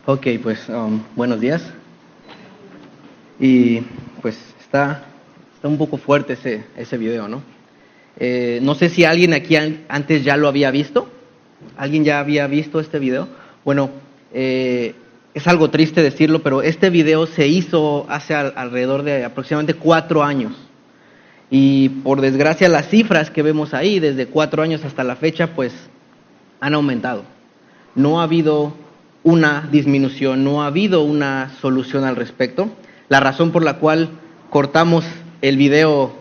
Ok, pues buenos días. Y pues está un poco fuerte ese video, ¿no? No sé si alguien aquí antes ya lo había visto. ¿Alguien ya había visto este video? Bueno, es algo triste decirlo, pero este video se hizo hace alrededor de aproximadamente 4 años. Y por desgracia las cifras que vemos ahí, desde 4 años hasta la fecha, pues han aumentado. No ha habido una disminución, no ha habido una solución al respecto. La razón por la cual cortamos el video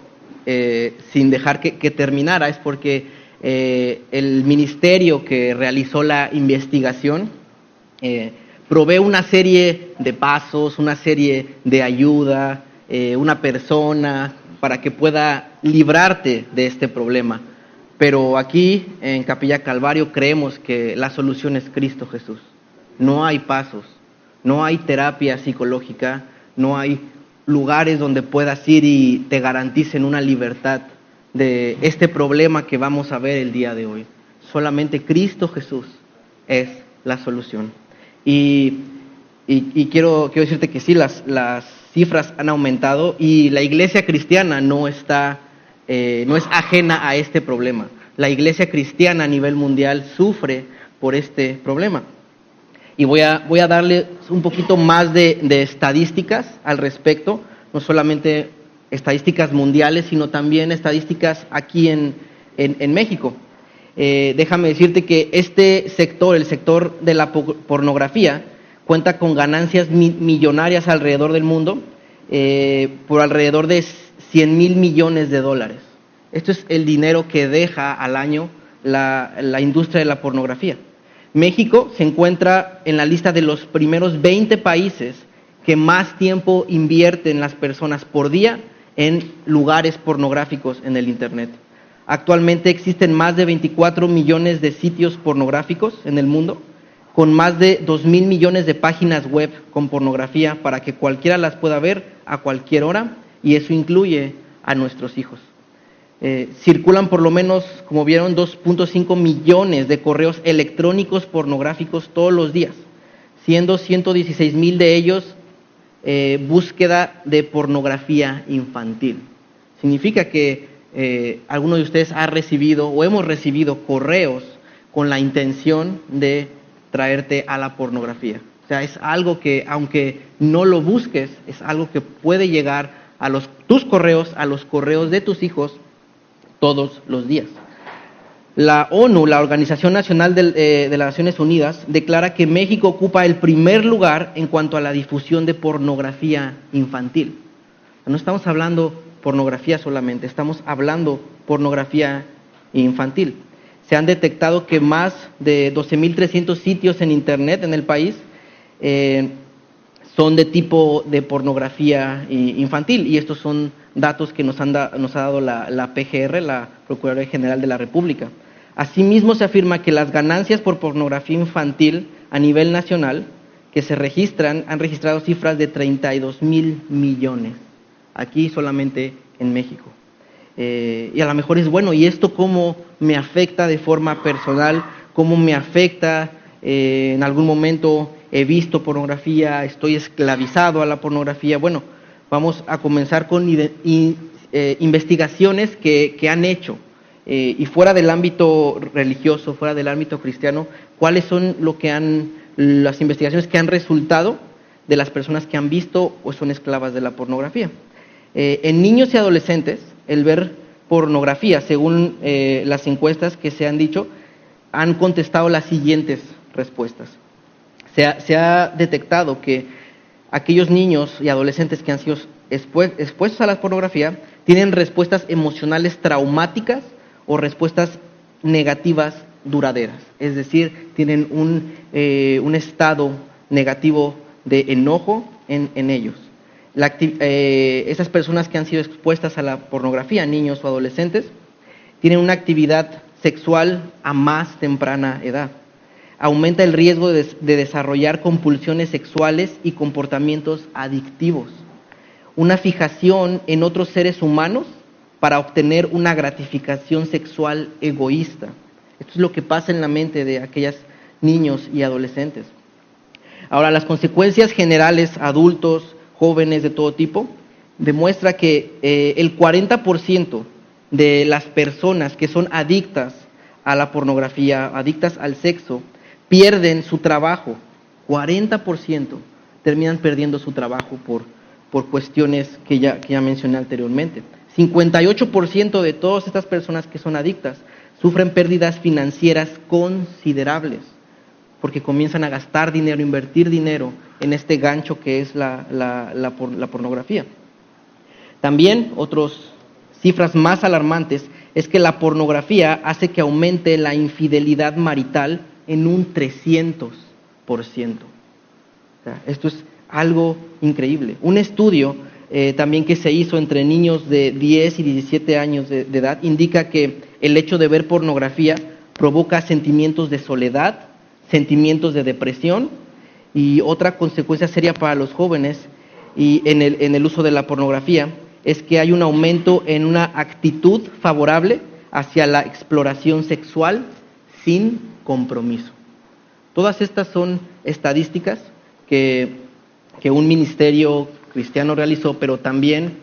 sin dejar que terminara es porque el ministerio que realizó la investigación provee una serie de pasos, una serie de ayuda, una persona para que pueda librarte de este problema. Pero aquí en Capilla Calvario creemos que la solución es Cristo Jesús. No hay pasos, no hay terapia psicológica, no hay lugares donde puedas ir y te garanticen una libertad de este problema que vamos a ver el día de hoy. Solamente Cristo Jesús es la solución. Y quiero decirte que sí, las cifras han aumentado y la iglesia cristiana no es ajena a este problema. La iglesia cristiana a nivel mundial sufre por este problema. Y voy a darle un poquito más de estadísticas al respecto, no solamente estadísticas mundiales, sino también estadísticas aquí en México. Déjame decirte que este sector, el sector de la pornografía, cuenta con ganancias millonarias alrededor del mundo, por alrededor de 100,000 millones de dólares. Esto es el dinero que deja al año la industria de la pornografía. México se encuentra en la lista de los primeros 20 países que más tiempo invierten las personas por día en lugares pornográficos en el Internet. Actualmente existen más de 24 millones de sitios pornográficos en el mundo, con más de 2,000 millones de páginas web con pornografía para que cualquiera las pueda ver a cualquier hora, y eso incluye a nuestros hijos. Circulan por lo menos, como vieron, 2.5 millones de correos electrónicos pornográficos todos los días, siendo 116,000 de ellos búsqueda de pornografía infantil. Significa que alguno de ustedes ha recibido o hemos recibido correos con la intención de traerte a la pornografía. O sea, es algo que, aunque no lo busques, es algo que puede llegar a tus correos, a los correos de tus hijos, todos los días. La ONU, la Organización Nacional de las Naciones Unidas, declara que México ocupa el primer lugar en cuanto a la difusión de pornografía infantil. No estamos hablando pornografía solamente, estamos hablando pornografía infantil. Se han detectado que más de 12,300 sitios en Internet en el país son de tipo de pornografía infantil, y estos son datos que nos ha dado la PGR, la Procuraduría General de la República. Asimismo, se afirma que las ganancias por pornografía infantil a nivel nacional que se registran, han registrado cifras de 32,000 millones, aquí solamente en México. Y a lo mejor es bueno, ¿y esto cómo me afecta de forma personal? ¿Cómo me afecta? En algún momento he visto pornografía, estoy esclavizado a la pornografía. Bueno, vamos a comenzar con investigaciones que han hecho, y fuera del ámbito religioso, fuera del ámbito cristiano, cuáles son las investigaciones que han resultado de las personas que han visto o son esclavas de la pornografía. En niños y adolescentes, el ver pornografía, según las encuestas que se han dicho, han contestado las siguientes respuestas. Se ha detectado que aquellos niños y adolescentes que han sido expuestos a la pornografía tienen respuestas emocionales traumáticas o respuestas negativas duraderas. Es decir, tienen un estado negativo de enojo en ellos. Esas personas que han sido expuestas a la pornografía, niños o adolescentes, tienen una actividad sexual a más temprana edad. Aumenta el riesgo de desarrollar compulsiones sexuales y comportamientos adictivos. Una fijación en otros seres humanos para obtener una gratificación sexual egoísta. Esto es lo que pasa en la mente de aquellos niños y adolescentes. Ahora, las consecuencias generales, adultos, jóvenes de todo tipo, demuestra que el 40% de las personas que son adictas a la pornografía, adictas al sexo, pierden su trabajo. 40% terminan perdiendo su trabajo por cuestiones que ya mencioné anteriormente. 58% de todas estas personas que son adictas sufren pérdidas financieras considerables porque comienzan a gastar dinero, invertir dinero en este gancho que es la pornografía. También otras cifras más alarmantes es que la pornografía hace que aumente la infidelidad marital en un 300%. O sea, esto es algo increíble. Un estudio también que se hizo entre niños de 10 y 17 años de edad indica que el hecho de ver pornografía provoca sentimientos de soledad, sentimientos de depresión y otra consecuencia seria para los jóvenes y en el uso de la pornografía es que hay un aumento en una actitud favorable hacia la exploración sexual sin compromiso. Todas estas son estadísticas que un ministerio cristiano realizó, pero también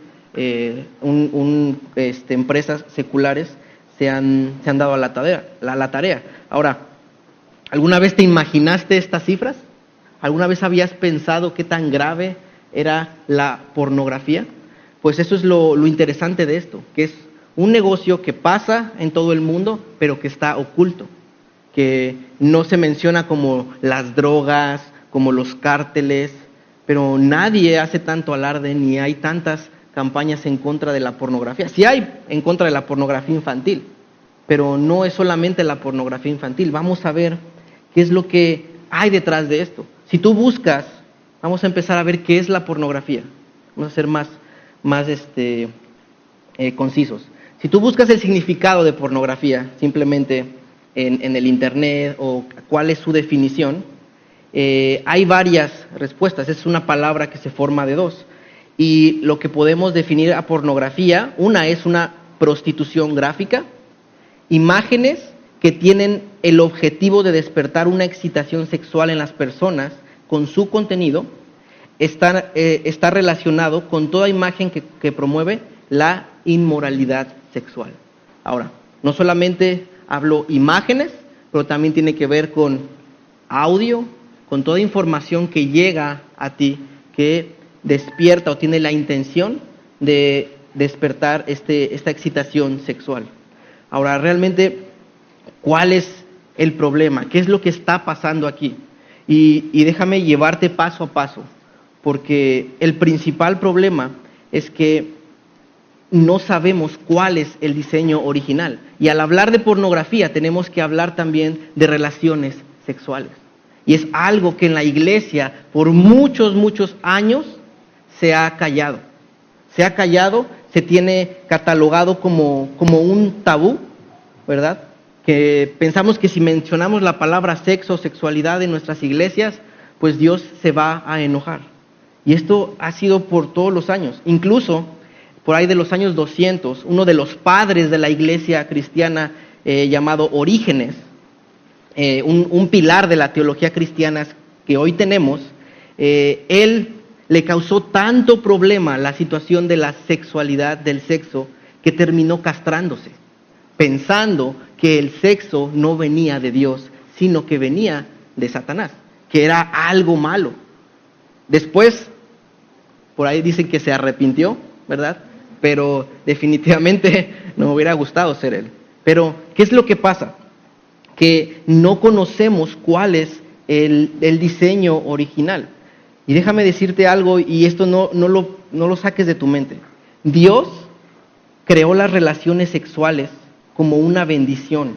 empresas seculares se han dado a la tarea. Ahora, ¿alguna vez te imaginaste estas cifras? ¿Alguna vez habías pensado qué tan grave era la pornografía? Pues eso es lo interesante de esto, que es un negocio que pasa en todo el mundo, pero que está oculto, que no se menciona como las drogas, como los cárteles, pero nadie hace tanto alarde ni hay tantas campañas en contra de la pornografía. Sí hay en contra de la pornografía infantil, pero no es solamente la pornografía infantil. Vamos a ver qué es lo que hay detrás de esto. Si tú buscas, vamos a empezar a ver qué es la pornografía. Vamos a ser más concisos. Si tú buscas el significado de pornografía, simplemente en el internet o cuál es su definición, hay varias respuestas. Es una palabra que se forma de dos. Y lo que podemos definir a pornografía, una es una prostitución gráfica, imágenes que tienen el objetivo de despertar una excitación sexual en las personas con su contenido, está relacionado con toda imagen que promueve la inmoralidad sexual. Ahora, no solamente hablo imágenes, pero también tiene que ver con audio, con toda información que llega a ti, que despierta o tiene la intención de despertar esta excitación sexual. Ahora, realmente, ¿cuál es el problema? ¿Qué es lo que está pasando aquí? Y déjame llevarte paso a paso, porque el principal problema es que no sabemos cuál es el diseño original. Y al hablar de pornografía tenemos que hablar también de relaciones sexuales. Y es algo que en la iglesia por muchos años se ha callado. Se tiene catalogado como un tabú, ¿verdad? Que pensamos que si mencionamos la palabra sexo o sexualidad en nuestras iglesias, pues Dios se va a enojar. Y esto ha sido por todos los años. Incluso por ahí de los años 200, uno de los padres de la iglesia cristiana llamado Orígenes, un pilar de la teología cristiana que hoy tenemos, él le causó tanto problema la situación de la sexualidad, del sexo, que terminó castrándose, pensando que el sexo no venía de Dios, sino que venía de Satanás, que era algo malo. Después, por ahí dicen que se arrepintió, ¿verdad? Pero definitivamente no me hubiera gustado ser él. Pero, ¿qué es lo que pasa? Que no conocemos cuál es el diseño original. Y déjame decirte algo, y esto no lo saques de tu mente. Dios creó las relaciones sexuales como una bendición,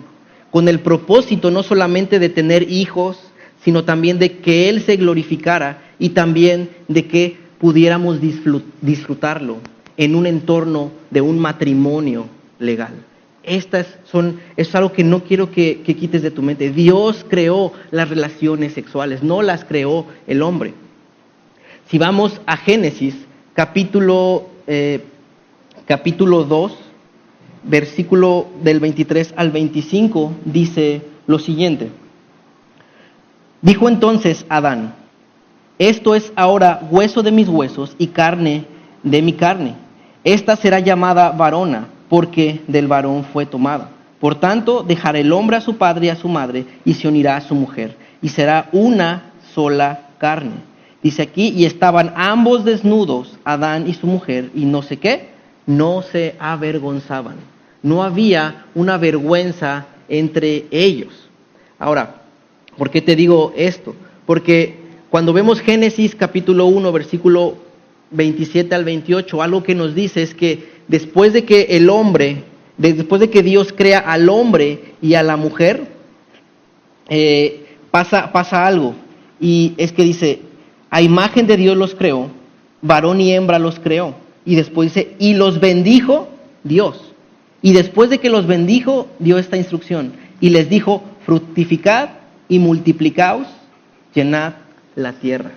con el propósito no solamente de tener hijos, sino también de que Él se glorificara y también de que pudiéramos disfrutarlo en un entorno de un matrimonio legal. Es algo que no quiero que quites de tu mente. Dios creó las relaciones sexuales, no las creó el hombre. Si vamos a Génesis, capítulo 2, versículo del 23 al 25, dice lo siguiente. Dijo entonces Adán: Esto es ahora hueso de mis huesos y carne de mi carne. Esta será llamada varona, porque del varón fue tomada. Por tanto, dejará el hombre a su padre y a su madre, y se unirá a su mujer, y será una sola carne. Dice aquí, y estaban ambos desnudos, Adán y su mujer, y no sé qué, no se avergonzaban. No había una vergüenza entre ellos. Ahora, ¿por qué te digo esto? Porque cuando vemos Génesis capítulo 1, versículo 27 al 28, algo que nos dice es que después de que después de que Dios crea al hombre y a la mujer, pasa algo. Y es que dice, a imagen de Dios los creó, varón y hembra los creó. Y después dice, y los bendijo Dios. Y después de que los bendijo, dio esta instrucción. Y les dijo, fructificad y multiplicaos, llenad la tierra.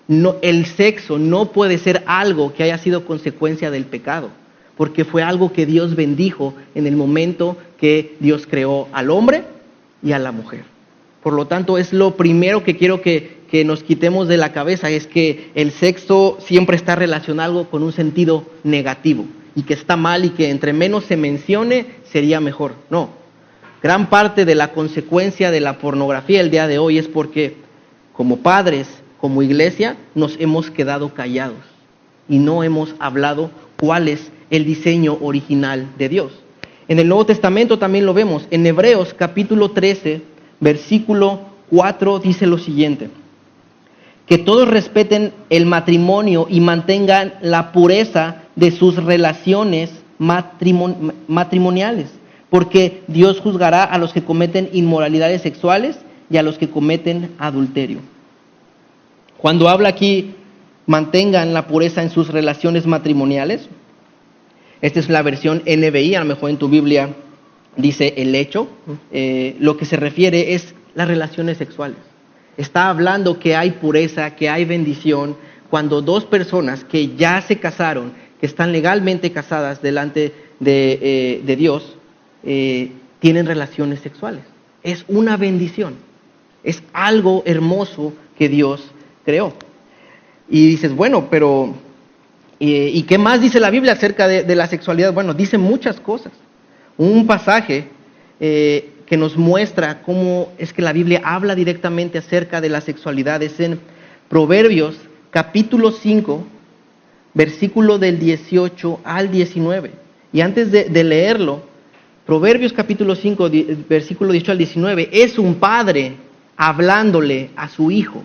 No, el sexo no puede ser algo que haya sido consecuencia del pecado, porque fue algo que Dios bendijo en el momento que Dios creó al hombre y a la mujer. Por lo tanto, es lo primero que quiero que nos quitemos de la cabeza, es que el sexo siempre está relacionado con un sentido negativo, y que está mal y que entre menos se mencione sería mejor. No, gran parte de la consecuencia de la pornografía el día de hoy es porque como padres, como iglesia, nos hemos quedado callados y no hemos hablado cuál es el diseño original de Dios. En el Nuevo Testamento también lo vemos. En Hebreos capítulo 13, versículo 4 dice lo siguiente: que todos respeten el matrimonio y mantengan la pureza de sus relaciones matrimoniales, porque Dios juzgará a los que cometen inmoralidades sexuales y a los que cometen adulterio. Cuando habla aquí, mantengan la pureza en sus relaciones matrimoniales, esta es la versión NBI, a lo mejor en tu Biblia dice el hecho, lo que se refiere es las relaciones sexuales. Está hablando que hay pureza, que hay bendición, cuando dos personas que ya se casaron, que están legalmente casadas delante de Dios, tienen relaciones sexuales. Es una bendición, es algo hermoso que Dios creó. Y dices, bueno, pero ¿y qué más dice la Biblia acerca de la sexualidad? Bueno, dice muchas cosas. Un pasaje que nos muestra cómo es que la Biblia habla directamente acerca de la sexualidad es en Proverbios capítulo 5, versículo del 18 al 19. Y antes de leerlo, Proverbios capítulo 5, versículo 18 al 19, es un padre hablándole a su hijo.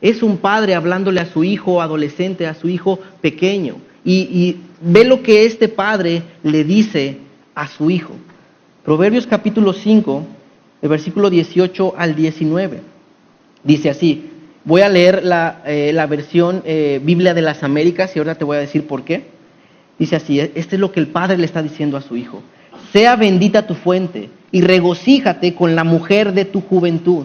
Es un padre hablándole a su hijo adolescente, a su hijo pequeño. Y ve lo que este padre le dice a su hijo. Proverbios capítulo 5, el versículo 18 al 19. Dice así, voy a leer la versión Biblia de las Américas y ahora te voy a decir por qué. Dice así, este es lo que el padre le está diciendo a su hijo. Sea bendita tu fuente y regocíjate con la mujer de tu juventud.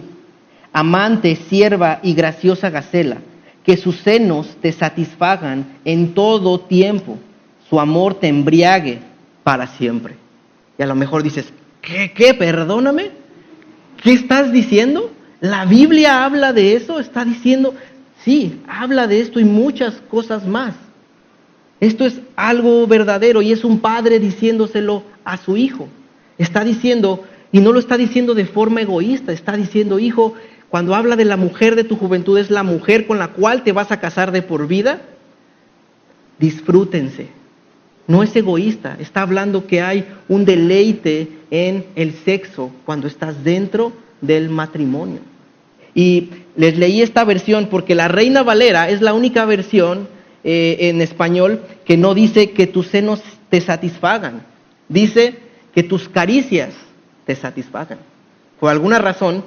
Amante, sierva y graciosa gacela, que sus senos te satisfagan en todo tiempo, su amor te embriague para siempre. Y a lo mejor dices, ¿qué? Perdóname, ¿qué estás diciendo? ¿La Biblia habla de eso? Está diciendo, sí, habla de esto y muchas cosas más. Esto es algo verdadero y es un padre diciéndoselo a su hijo. Está diciendo, y no lo está diciendo de forma egoísta, está diciendo, hijo, cuando habla de la mujer de tu juventud, es la mujer con la cual te vas a casar de por vida. Disfrútense. No es egoísta, está hablando que hay un deleite en el sexo cuando estás dentro del matrimonio. Y les leí esta versión porque la Reina Valera es la única versión en español que no dice que tus senos te satisfagan, dice que tus caricias te satisfagan. Por alguna razón,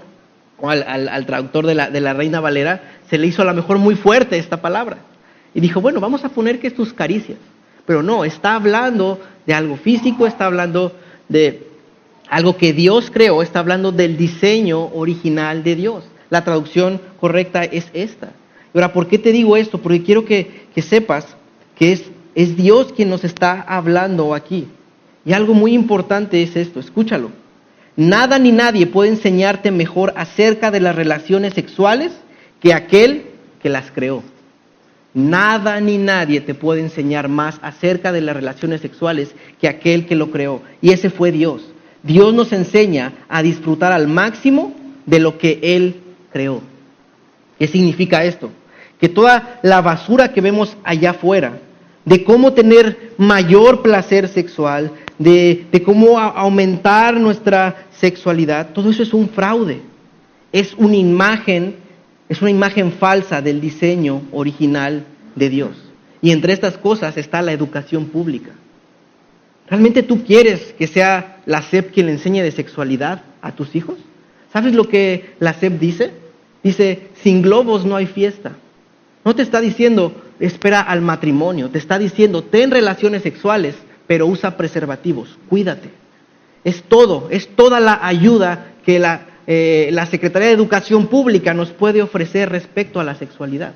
al traductor de la Reina Valera se le hizo a lo mejor muy fuerte esta palabra. Y dijo, bueno, vamos a poner que es tus caricias. Pero no, está hablando de algo físico, está hablando de algo que Dios creó, está hablando del diseño original de Dios. La traducción correcta es esta. Ahora, ¿por qué te digo esto? Porque quiero que sepas que es Dios quien nos está hablando aquí. Y algo muy importante es esto, escúchalo. Nada ni nadie puede enseñarte mejor acerca de las relaciones sexuales que aquel que las creó. Nada ni nadie te puede enseñar más acerca de las relaciones sexuales que aquel que lo creó. Y ese fue Dios. Dios nos enseña a disfrutar al máximo de lo que Él creó. ¿Qué significa esto? Que toda la basura que vemos allá afuera, de cómo tener mayor placer sexual, de cómo aumentar nuestra sexualidad, todo eso es un fraude. Es una imagen falsa del diseño original de Dios. Y entre estas cosas está la educación pública. ¿Realmente tú quieres que sea la SEP quien le enseñe de sexualidad a tus hijos? ¿Sabes lo que la SEP dice? Dice, sin globos no hay fiesta. No te está diciendo, espera al matrimonio. Te está diciendo, ten relaciones sexuales, pero usa preservativos. Cuídate. Es toda la ayuda que la Secretaría de Educación Pública nos puede ofrecer respecto a la sexualidad.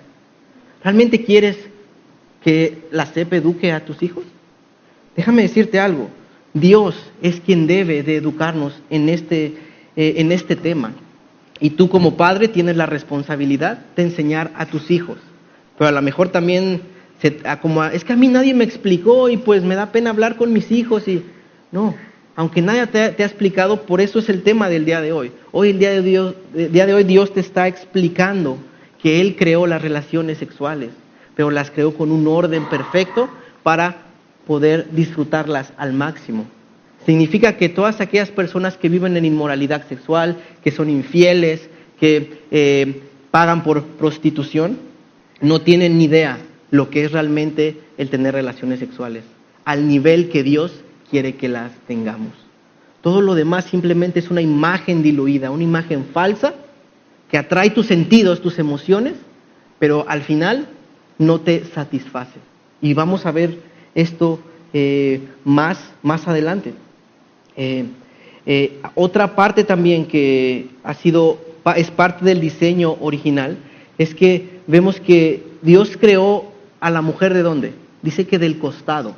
¿Realmente quieres que la SEP eduque a tus hijos? Déjame decirte algo. Dios es quien debe de educarnos en este tema. Y tú como padre tienes la responsabilidad de enseñar a tus hijos. Pero a lo mejor también, es que a mí nadie me explicó y pues me da pena hablar con mis hijos. No, aunque nadie te ha explicado, por eso es el tema del día de hoy. El día de hoy Dios te está explicando que Él creó las relaciones sexuales, pero las creó con un orden perfecto para poder disfrutarlas al máximo. Significa que todas aquellas personas que viven en inmoralidad sexual, que son infieles, que pagan por prostitución, no tienen ni idea lo que es realmente el tener relaciones sexuales, al nivel que Dios quiere que las tengamos. Todo lo demás simplemente es una imagen diluida, una imagen falsa que atrae tus sentidos, tus emociones, pero al final no te satisface. Y vamos a ver esto más adelante. Otra parte también que es parte del diseño original es que vemos que Dios creó a la mujer ¿de dónde? Dice que del costado,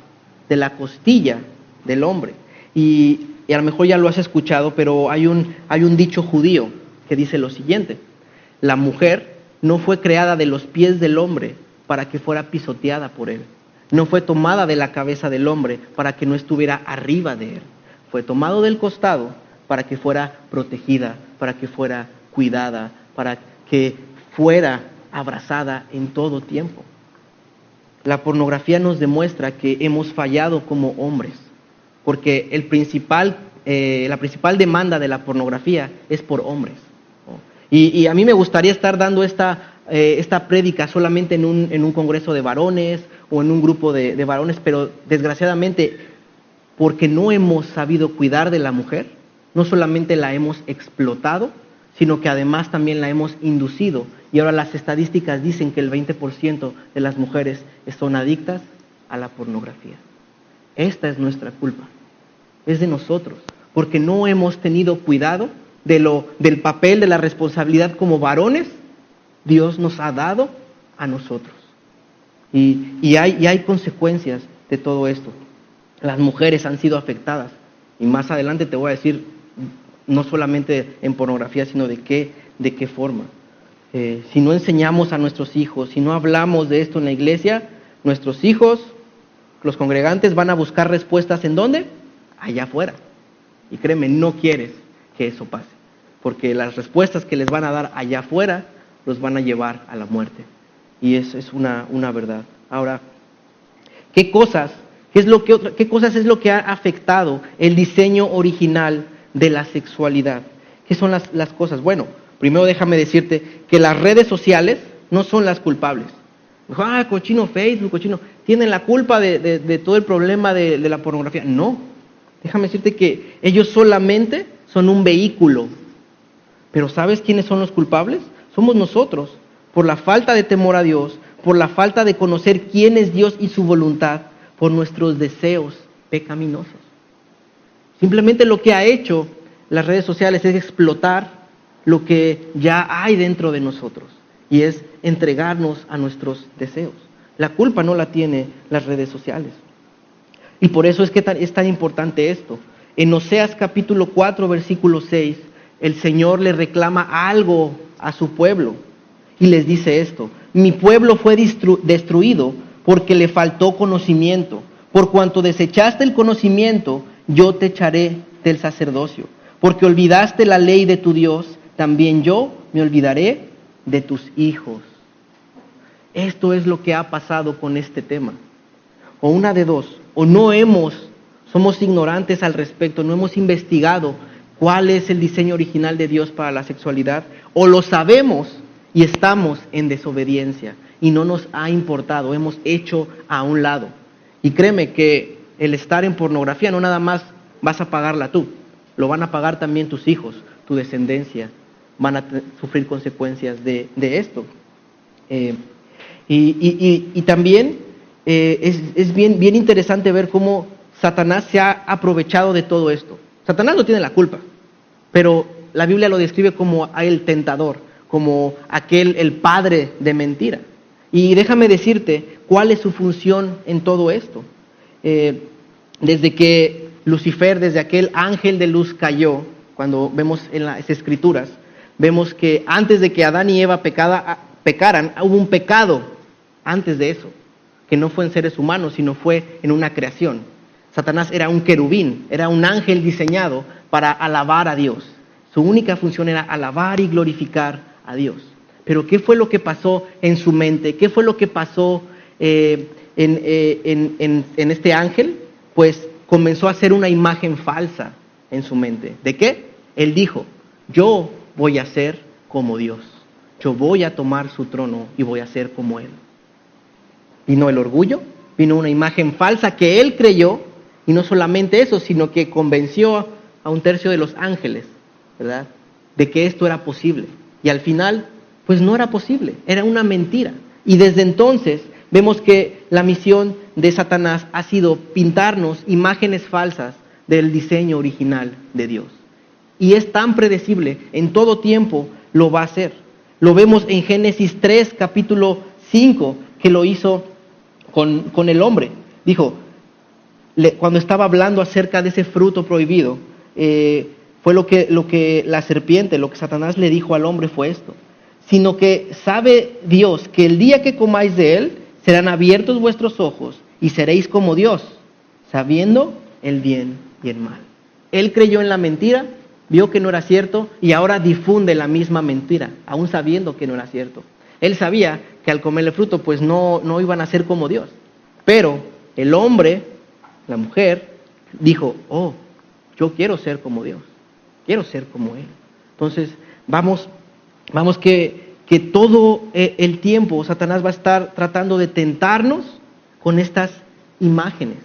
de la costilla del hombre. Y a lo mejor ya lo has escuchado, pero hay un dicho judío que dice lo siguiente: la mujer no fue creada de los pies del hombre para que fuera pisoteada por él. No fue tomada de la cabeza del hombre para que no estuviera arriba de él. Fue tomado del costado para que fuera protegida, para que fuera cuidada, para que fuera abrazada en todo tiempo. La pornografía nos demuestra que hemos fallado como hombres, porque la principal demanda de la pornografía es por hombres. Y a mí me gustaría estar dando esta prédica solamente en un congreso de varones o en un grupo de varones, pero desgraciadamente, porque no hemos sabido cuidar de la mujer, no solamente la hemos explotado, sino que además también la hemos inducido. Y ahora las estadísticas dicen que el 20% de las mujeres son adictas a la pornografía. Esta es nuestra culpa, es de nosotros, porque no hemos tenido cuidado del papel, de la responsabilidad como varones. Dios nos ha dado a nosotros. Y hay consecuencias de todo esto. Las mujeres han sido afectadas. Y más adelante te voy a decir, no solamente en pornografía, sino de qué forma. Si no enseñamos a nuestros hijos, si no hablamos de esto en la iglesia, nuestros hijos, los congregantes, van a buscar respuestas ¿en dónde? Allá afuera. Y créeme, no quieres que eso pase, porque las respuestas que les van a dar allá afuera los van a llevar a la muerte. Y eso es una verdad. Ahora, ¿qué cosas es lo que ha afectado el diseño original de la sexualidad? ¿Qué son las cosas? Bueno, primero déjame decirte que las redes sociales no son las culpables. Cochino Facebook, tienen la culpa de todo el problema de la pornografía. No, déjame decirte que ellos solamente son un vehículo. Pero ¿sabes quiénes son los culpables? Somos nosotros, por la falta de temor a Dios, por la falta de conocer quién es Dios y su voluntad, por nuestros deseos pecaminosos. Simplemente lo que ha hecho las redes sociales es explotar lo que ya hay dentro de nosotros, y es entregarnos a nuestros deseos. La culpa no la tiene las redes sociales. Y por eso es que es tan importante esto. En Oseas capítulo 4, versículo 6, el Señor le reclama algo a su pueblo y les dice esto: mi pueblo fue destruido porque le faltó conocimiento. Por cuanto desechaste el conocimiento, yo te echaré del sacerdocio. Porque olvidaste la ley de tu Dios, también yo me olvidaré de tus hijos. Esto es lo que ha pasado con este tema. O una de dos, o somos ignorantes al respecto, no hemos investigado cuál es el diseño original de Dios para la sexualidad, o lo sabemos y estamos en desobediencia y no nos ha importado, hemos hecho a un lado. Y créeme que el estar en pornografía no nada más vas a pagarla tú, lo van a pagar también tus hijos, tu descendencia, van a sufrir consecuencias de esto. Y también es bien interesante ver cómo Satanás se ha aprovechado de todo esto. Satanás no tiene la culpa, pero la Biblia lo describe como el tentador, como el padre de mentira. Y déjame decirte cuál es su función en todo esto. Desde que Lucifer, desde aquel ángel de luz cayó, cuando vemos en las Escrituras, vemos que antes de que Adán y Eva pecaran, hubo un pecado antes de eso, que no fue en seres humanos, sino fue en una creación. Satanás era un querubín, era un ángel diseñado para alabar a Dios. Su única función era alabar y glorificar a Dios. Pero ¿qué fue lo que pasó en su mente? ¿Qué fue lo que pasó en este ángel? Pues comenzó a hacer una imagen falsa en su mente. ¿De qué? Él dijo, yo voy a ser como Dios. Yo voy a tomar su trono y voy a ser como Él. Vino el orgullo, vino una imagen falsa que él creyó, y no solamente eso, sino que convenció a un tercio de los ángeles, ¿verdad?, de que esto era posible. Y al final, pues no era posible, era una mentira. Y desde entonces vemos que la misión de Satanás ha sido pintarnos imágenes falsas del diseño original de Dios. Y es tan predecible, en todo tiempo lo va a hacer. Lo vemos en Génesis 3, capítulo 5, que lo hizo con el hombre. Dijo, cuando estaba hablando acerca de ese fruto prohibido, fue lo que la serpiente, lo que Satanás le dijo al hombre fue esto: sino que sabe Dios que el día que comáis de él, serán abiertos vuestros ojos y seréis como Dios, sabiendo el bien y el mal. Él creyó en la mentira, vio que no era cierto y ahora difunde la misma mentira, aún sabiendo que no era cierto. Él sabía que al comer el fruto pues no iban a ser como Dios. Pero el hombre, la mujer, dijo, yo quiero ser como Dios, quiero ser como Él. Entonces vamos que todo el tiempo Satanás va a estar tratando de tentarnos con estas imágenes.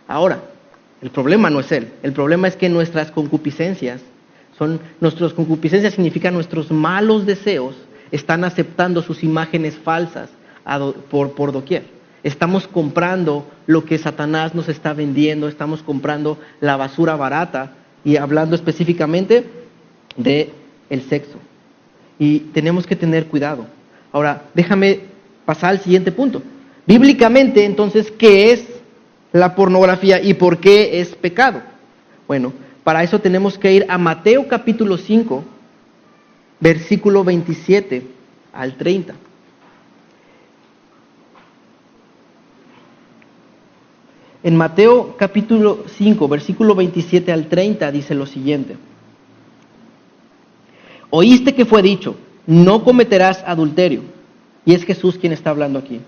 Ahora, el problema no es Él, el problema es que nuestras concupiscencias significan nuestros malos deseos, están aceptando sus imágenes falsas por doquier. Estamos comprando lo que Satanás nos está vendiendo, estamos comprando la basura barata, y hablando específicamente de el sexo. Y tenemos que tener cuidado. Ahora, déjame pasar al siguiente punto. Bíblicamente, entonces, ¿qué es la pornografía y por qué es pecado? Bueno, para eso tenemos que ir a Mateo capítulo 5, versículo 27 al 30. En Mateo capítulo 5, versículo 27 al 30 dice lo siguiente: oíste que fue dicho, no cometerás adulterio. Y es Jesús quien está hablando aquí.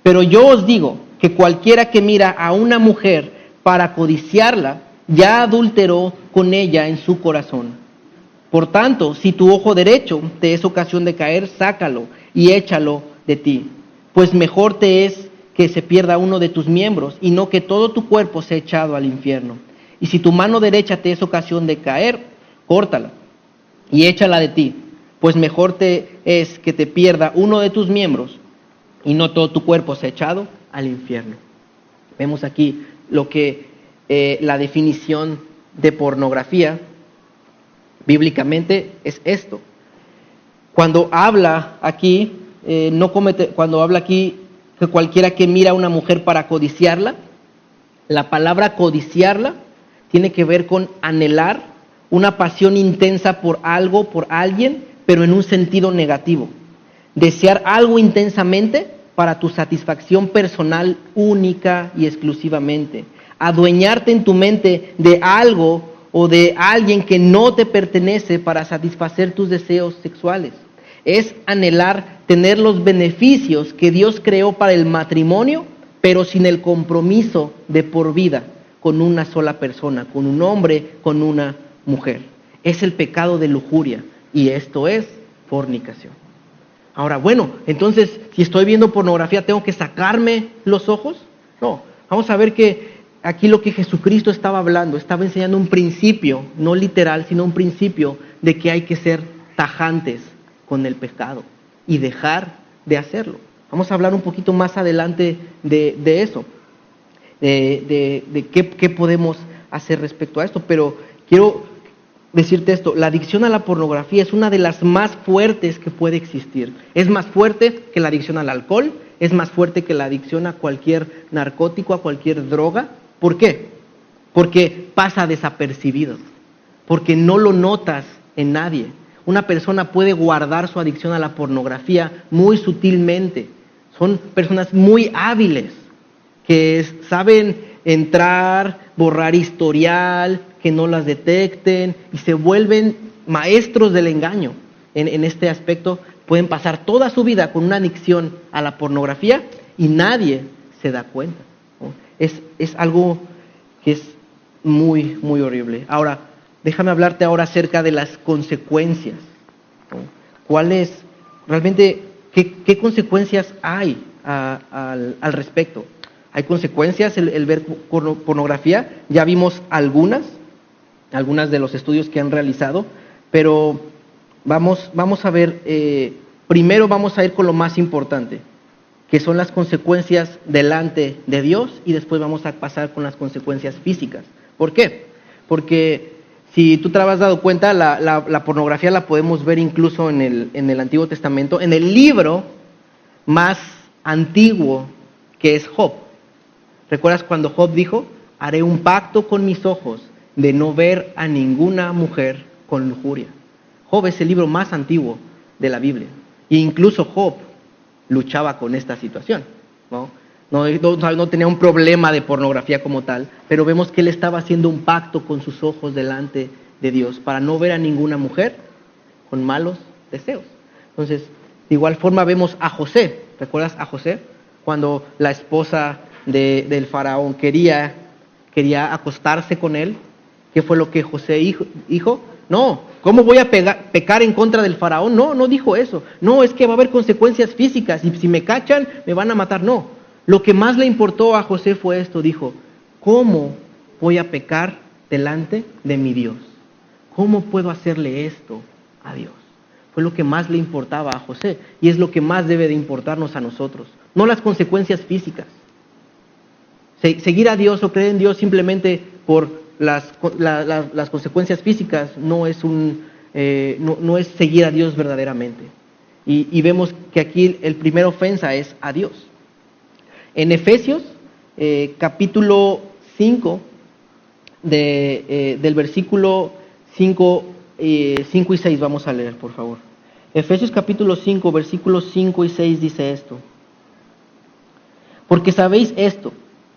Pero yo os digo que cualquiera que mira a una mujer para codiciarla, ya adulteró con ella en su corazón. Por tanto, si tu ojo derecho te es ocasión de caer, sácalo y échalo de ti. Pues mejor te es que se pierda uno de tus miembros y no que todo tu cuerpo sea echado al infierno. Y si tu mano derecha te es ocasión de caer, córtala y échala de ti. Pues mejor te es que te pierda uno de tus miembros y no todo tu cuerpo sea echado al infierno. Vemos aquí lo que la definición de pornografía bíblicamente es esto. Cuando habla aquí, cuando habla aquí que cualquiera que mira a una mujer para codiciarla, la palabra codiciarla tiene que ver con anhelar, una pasión intensa por algo, por alguien, pero en un sentido negativo. desear algo intensamente para tu satisfacción personal única y exclusivamente, adueñarte en tu mente de algo o de alguien que no te pertenece para satisfacer tus deseos sexuales. Es anhelar tener los beneficios que Dios creó para el matrimonio, pero sin el compromiso de por vida con una sola persona, con un hombre, con una mujer. Es el pecado de lujuria y esto es fornicación. Ahora, bueno, entonces, si estoy viendo pornografía, ¿tengo que sacarme los ojos? No, vamos a ver que aquí lo que Jesucristo estaba hablando, estaba enseñando un principio, no literal, sino un principio de que hay que ser tajantes con el pecado y dejar de hacerlo. Vamos a hablar un poquito más adelante de eso, de qué podemos hacer respecto a esto, pero quiero decirte esto, la adicción a la pornografía es una de las más fuertes que puede existir. Es más fuerte que la adicción al alcohol, es más fuerte que la adicción a cualquier narcótico, a cualquier droga. ¿Por qué? Porque pasa desapercibido, porque no lo notas en nadie. Una persona puede guardar su adicción a la pornografía muy sutilmente. Son personas muy hábiles que saben entrar, borrar historial, que no las detecten y se vuelven maestros del engaño. En este aspecto pueden pasar toda su vida con una adicción a la pornografía y nadie se da cuenta, ¿no? Es algo que es muy, muy horrible. Ahora, déjame hablarte ahora acerca de las consecuencias, ¿no? ¿Cuáles, realmente, qué consecuencias hay al respecto? Hay consecuencias el ver pornografía, ya vimos algunas de los estudios que han realizado, pero vamos a ver, primero vamos a ir con lo más importante, que son las consecuencias delante de Dios, y después vamos a pasar con las consecuencias físicas. ¿Por qué? Porque si tú te has dado cuenta, la pornografía la podemos ver incluso en el Antiguo Testamento, en el libro más antiguo que es Job. ¿Recuerdas cuando Job dijo: haré un pacto con mis ojos de no ver a ninguna mujer con lujuria? Job es el libro más antiguo de la Biblia. E incluso Job luchaba con esta situación, ¿no? No tenía un problema de pornografía como tal, pero vemos que él estaba haciendo un pacto con sus ojos delante de Dios para no ver a ninguna mujer con malos deseos. Entonces, de igual forma vemos a José. ¿Recuerdas a José? Cuando la esposa del faraón quería acostarse con él, ¿qué fue lo que José dijo? No, ¿cómo voy a pecar en contra del faraón? No dijo eso. No, es que va a haber consecuencias físicas y si me cachan me van a matar. No, lo que más le importó a José fue esto. Dijo: ¿cómo voy a pecar delante de mi Dios? ¿Cómo puedo hacerle esto a Dios? Fue lo que más le importaba a José y es lo que más debe de importarnos a nosotros, no las consecuencias físicas. Seguir a Dios o creer en Dios simplemente por las consecuencias físicas no es seguir a Dios verdaderamente. Y vemos que aquí el primer ofensa es a Dios. En Efesios capítulo 5, del versículo 5 y 6 vamos a leer, por favor. Efesios capítulo 5, versículos 5 y 6 dice esto: porque sabéis esto,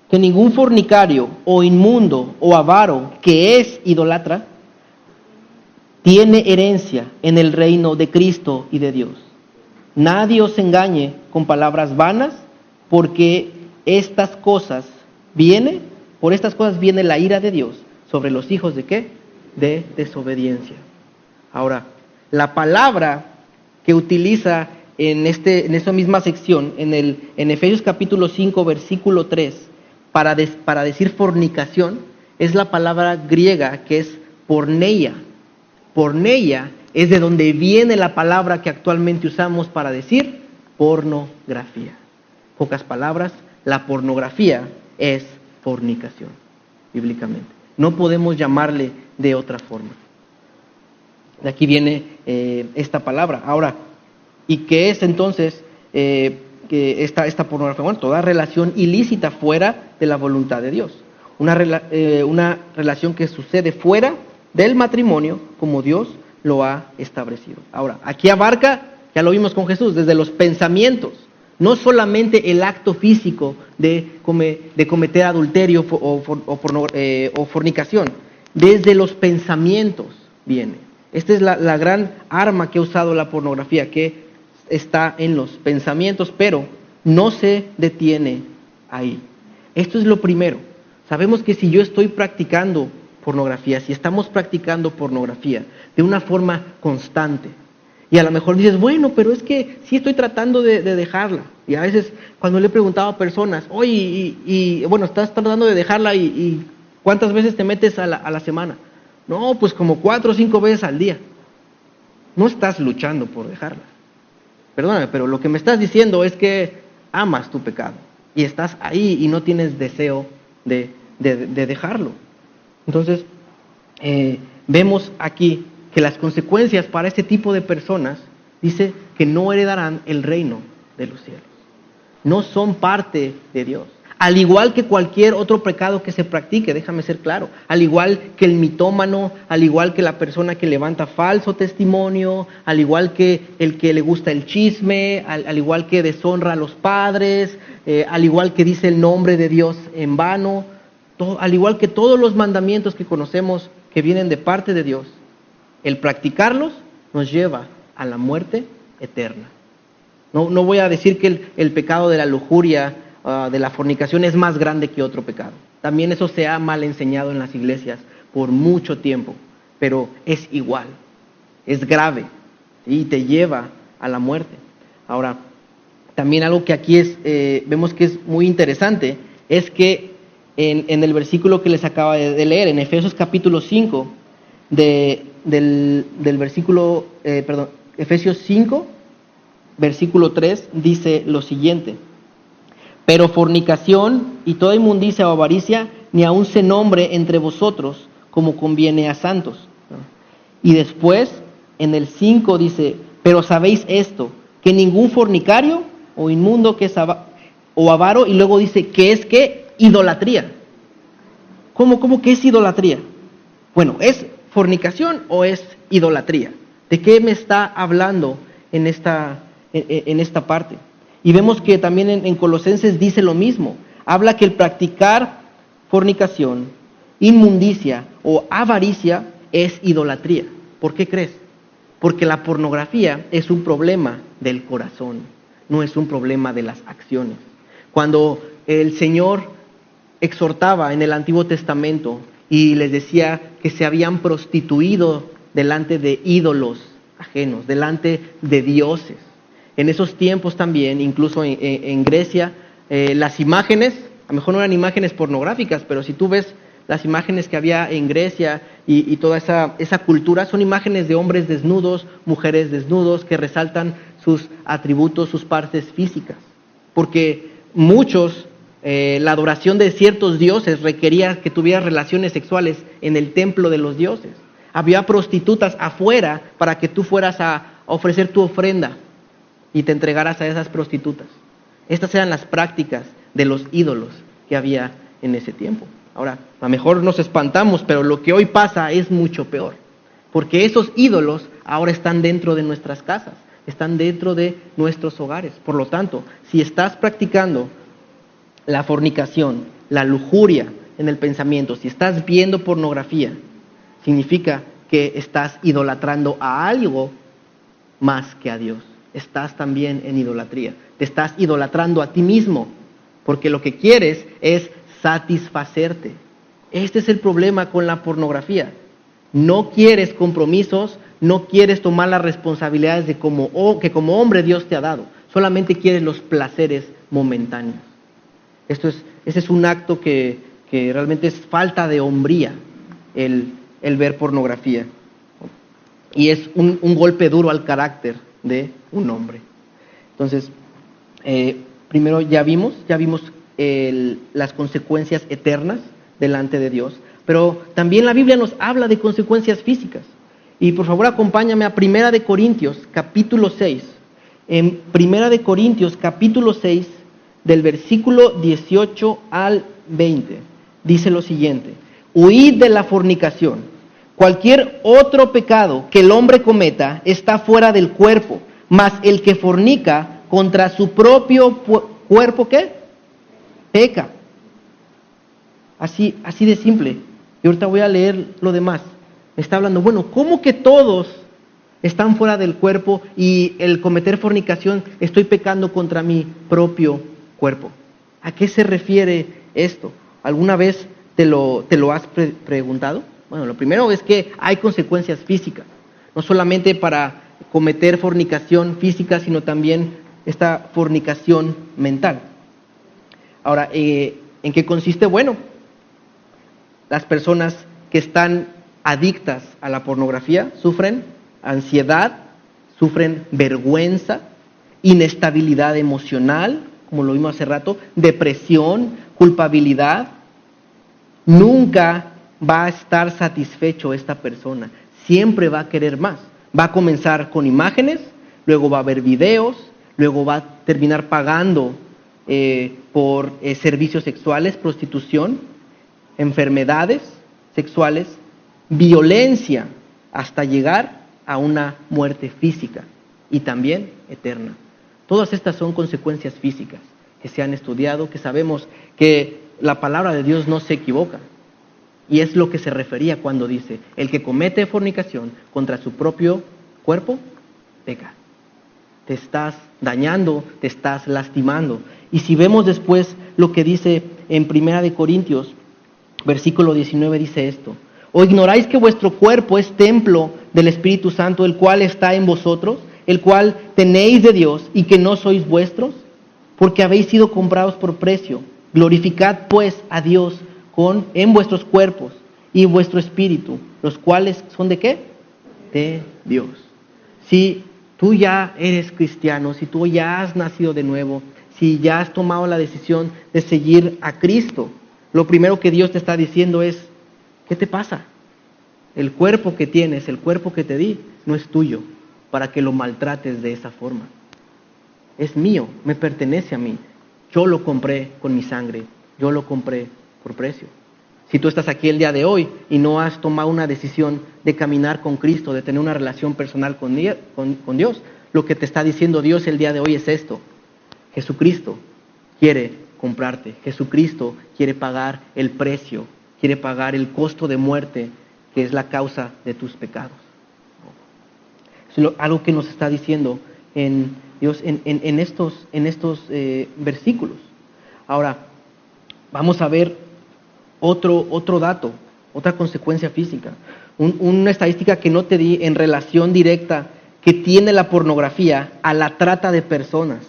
que ningún fornicario o inmundo o avaro que es idólatra tiene herencia en el reino de Cristo y de Dios. Nadie os engañe con palabras vanas, porque por estas cosas viene la ira de Dios sobre los hijos de ¿qué? De desobediencia. Ahora, la palabra que utiliza en esta misma sección, en Efesios capítulo 5, versículo 3, para decir fornicación, es la palabra griega que es porneia. Porneia es de donde viene la palabra que actualmente usamos para decir pornografía. Pocas palabras, la pornografía es fornicación, bíblicamente. No podemos llamarle de otra forma. De aquí viene esta palabra. Ahora, ¿y qué es entonces que esta pornografía? Bueno, toda relación ilícita fuera de la voluntad de Dios. Una relación que sucede fuera del matrimonio como Dios lo ha establecido. Ahora, aquí abarca ya lo vimos con Jesús, desde los pensamientos. No solamente el acto físico de cometer adulterio o fornicación. Desde los pensamientos viene. Esta es la gran arma que ha usado la pornografía, que está en los pensamientos, pero no se detiene ahí. Esto es lo primero. Sabemos que si yo estoy practicando pornografía, si estamos practicando pornografía de una forma constante, y a lo mejor dices, bueno, pero es que sí estoy tratando de dejarla. Y a veces cuando le he preguntado a personas, oye, bueno, estás tratando de dejarla y ¿cuántas veces te metes a la semana? No, pues como 4 o 5 veces al día. No estás luchando por dejarla. Perdóname, pero lo que me estás diciendo es que amas tu pecado. Y estás ahí y no tienes deseo de dejarlo. Entonces, vemos aquí que las consecuencias para este tipo de personas, dice que no heredarán el reino de los cielos. No son parte de Dios. Al igual que cualquier otro pecado que se practique, déjame ser claro, al igual que el mitómano, al igual que la persona que levanta falso testimonio, al igual que el que le gusta el chisme, al igual que deshonra a los padres, al igual que dice el nombre de Dios en vano, al igual que todos los mandamientos que conocemos que vienen de parte de Dios, el practicarlos nos lleva a la muerte eterna. No voy a decir que el pecado de la lujuria, de la fornicación es más grande que otro pecado. También eso se ha mal enseñado en las iglesias por mucho tiempo, pero es igual, es grave y te lleva a la muerte. Ahora, también algo que aquí vemos que es muy interesante es que en el versículo que les acaba de leer, en Efesios capítulo 5, del versículo, Efesios 5, versículo 3, dice lo siguiente: pero fornicación y toda inmundicia o avaricia ni aun se nombre entre vosotros como conviene a santos. Y después, en el 5 dice, pero sabéis esto, que ningún fornicario o inmundo que es o avaro, y luego dice, ¿qué es qué? Idolatría. ¿Cómo que es idolatría? Bueno, ¿es fornicación o es idolatría? ¿De qué me está hablando en esta parte? Y vemos que también en Colosenses dice lo mismo. Habla que el practicar fornicación, inmundicia o avaricia es idolatría. ¿Por qué crees? Porque la pornografía es un problema del corazón, no es un problema de las acciones. Cuando el Señor exhortaba en el Antiguo Testamento y les decía que se habían prostituido delante de ídolos ajenos, delante de dioses. En esos tiempos también, incluso en Grecia, las imágenes, a lo mejor no eran imágenes pornográficas, pero si tú ves las imágenes que había en Grecia y toda esa cultura, son imágenes de hombres desnudos, mujeres desnudos, que resaltan sus atributos, sus partes físicas. Porque la adoración de ciertos dioses requería que tuvieras relaciones sexuales en el templo de los dioses. Había prostitutas afuera para que tú fueras a ofrecer tu ofrenda y te entregaras a esas prostitutas. Estas eran las prácticas de los ídolos que había en ese tiempo. Ahora, a lo mejor nos espantamos, pero lo que hoy pasa es mucho peor. Porque esos ídolos ahora están dentro de nuestras casas, están dentro de nuestros hogares. Por lo tanto, si estás practicando la fornicación, la lujuria en el pensamiento, si estás viendo pornografía, significa que estás idolatrando a algo más que a Dios. Estás también en idolatría. Te estás idolatrando a ti mismo, porque lo que quieres es satisfacerte. Este es el problema con la pornografía. No quieres compromisos, no quieres tomar las responsabilidades que como hombre Dios te ha dado. Solamente quieres los placeres momentáneos. Ese es un acto que realmente es falta de hombría, el ver pornografía. Y es un golpe duro al carácter de un hombre. Entonces, primero ya vimos las consecuencias eternas delante de Dios, pero también la Biblia nos habla de consecuencias físicas. Y por favor acompáñame a 1 de Corintios capítulo 6. En 1 de Corintios capítulo 6, del versículo 18 al 20, dice lo siguiente: huid de la fornicación. Cualquier otro pecado que el hombre cometa está fuera del cuerpo, Mas el que fornica contra su propio cuerpo, ¿qué? Peca. Así de simple. Y ahorita voy a leer lo demás. Me está hablando, bueno, ¿cómo que todos están fuera del cuerpo y el cometer fornicación estoy pecando contra mi propio cuerpo? ¿A qué se refiere esto? ¿Alguna vez te lo has preguntado? Bueno, lo primero es que hay consecuencias físicas, no solamente para cometer fornicación física, sino también esta fornicación mental. Ahora, ¿en qué consiste? Bueno, las personas que están adictas a la pornografía sufren ansiedad, sufren vergüenza, inestabilidad emocional, como lo vimos hace rato, depresión, culpabilidad. Nunca va a estar satisfecho esta persona, siempre va a querer más. Va a comenzar con imágenes, luego va a ver videos, luego va a terminar pagando por servicios sexuales, prostitución, enfermedades sexuales, violencia, hasta llegar a una muerte física y también eterna. Todas estas son consecuencias físicas que se han estudiado, que sabemos que la palabra de Dios no se equivoca. Y es lo que se refería cuando dice, el que comete fornicación contra su propio cuerpo, peca. Te estás dañando, te estás lastimando. Y si vemos después lo que dice en 1 Corintios, versículo 19, dice esto: ¿O ignoráis que vuestro cuerpo es templo del Espíritu Santo, el cual está en vosotros, el cual tenéis de Dios, y que no sois vuestros? Porque habéis sido comprados por precio. Glorificad pues a Dios en vuestros cuerpos y vuestro espíritu, los cuales son ¿de qué? De Dios. Si tú ya eres cristiano, si tú ya has nacido de nuevo, si ya has tomado la decisión de seguir a Cristo, lo primero que Dios te está diciendo es, ¿qué te pasa? El cuerpo que tienes, el cuerpo que te di, no es tuyo para que lo maltrates de esa forma. Es mío, me pertenece a mí. Yo lo compré con mi sangre, yo lo compré por precio. Si tú estás aquí el día de hoy y no has tomado una decisión de caminar con Cristo, de tener una relación personal con Dios, lo que te está diciendo Dios el día de hoy es esto: Jesucristo quiere comprarte, Jesucristo quiere pagar el precio, quiere pagar el costo de muerte que es la causa de tus pecados. Es algo que nos está diciendo Dios en estos versículos. Ahora, vamos a ver otro dato, otra consecuencia física. Una estadística que no te di en relación directa que tiene la pornografía a la trata de personas.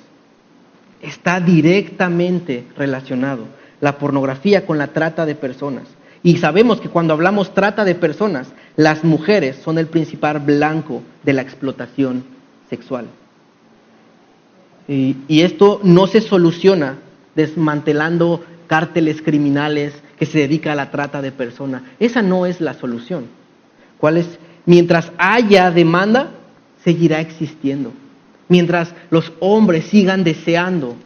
Está directamente relacionado la pornografía con la trata de personas. Y sabemos que cuando hablamos trata de personas, las mujeres son el principal blanco de la explotación sexual. Y esto no se soluciona desmantelando cárteles criminales que se dedican a la trata de personas. Esa no es la solución. Mientras haya demanda, seguirá existiendo. Mientras los hombres sigan deseando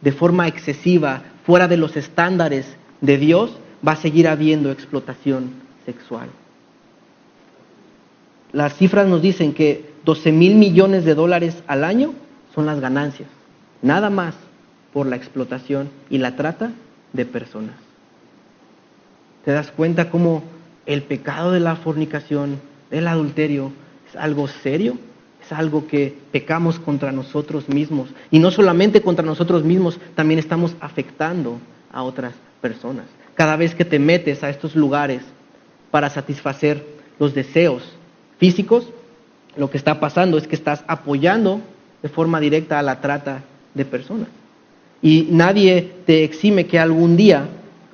de forma excesiva, fuera de los estándares de Dios, va a seguir habiendo explotación sexual. Las cifras nos dicen que 12,000 millones de dólares al año son las ganancias, nada más por la explotación y la trata de personas. ¿Te das cuenta cómo el pecado de la fornicación, del adulterio, es algo serio? Es algo que pecamos contra nosotros mismos. Y no solamente contra nosotros mismos, también estamos afectando a otras personas. Cada vez que te metes a estos lugares para satisfacer los deseos físicos, lo que está pasando es que estás apoyando de forma directa a la trata de personas. Y nadie te exime que algún día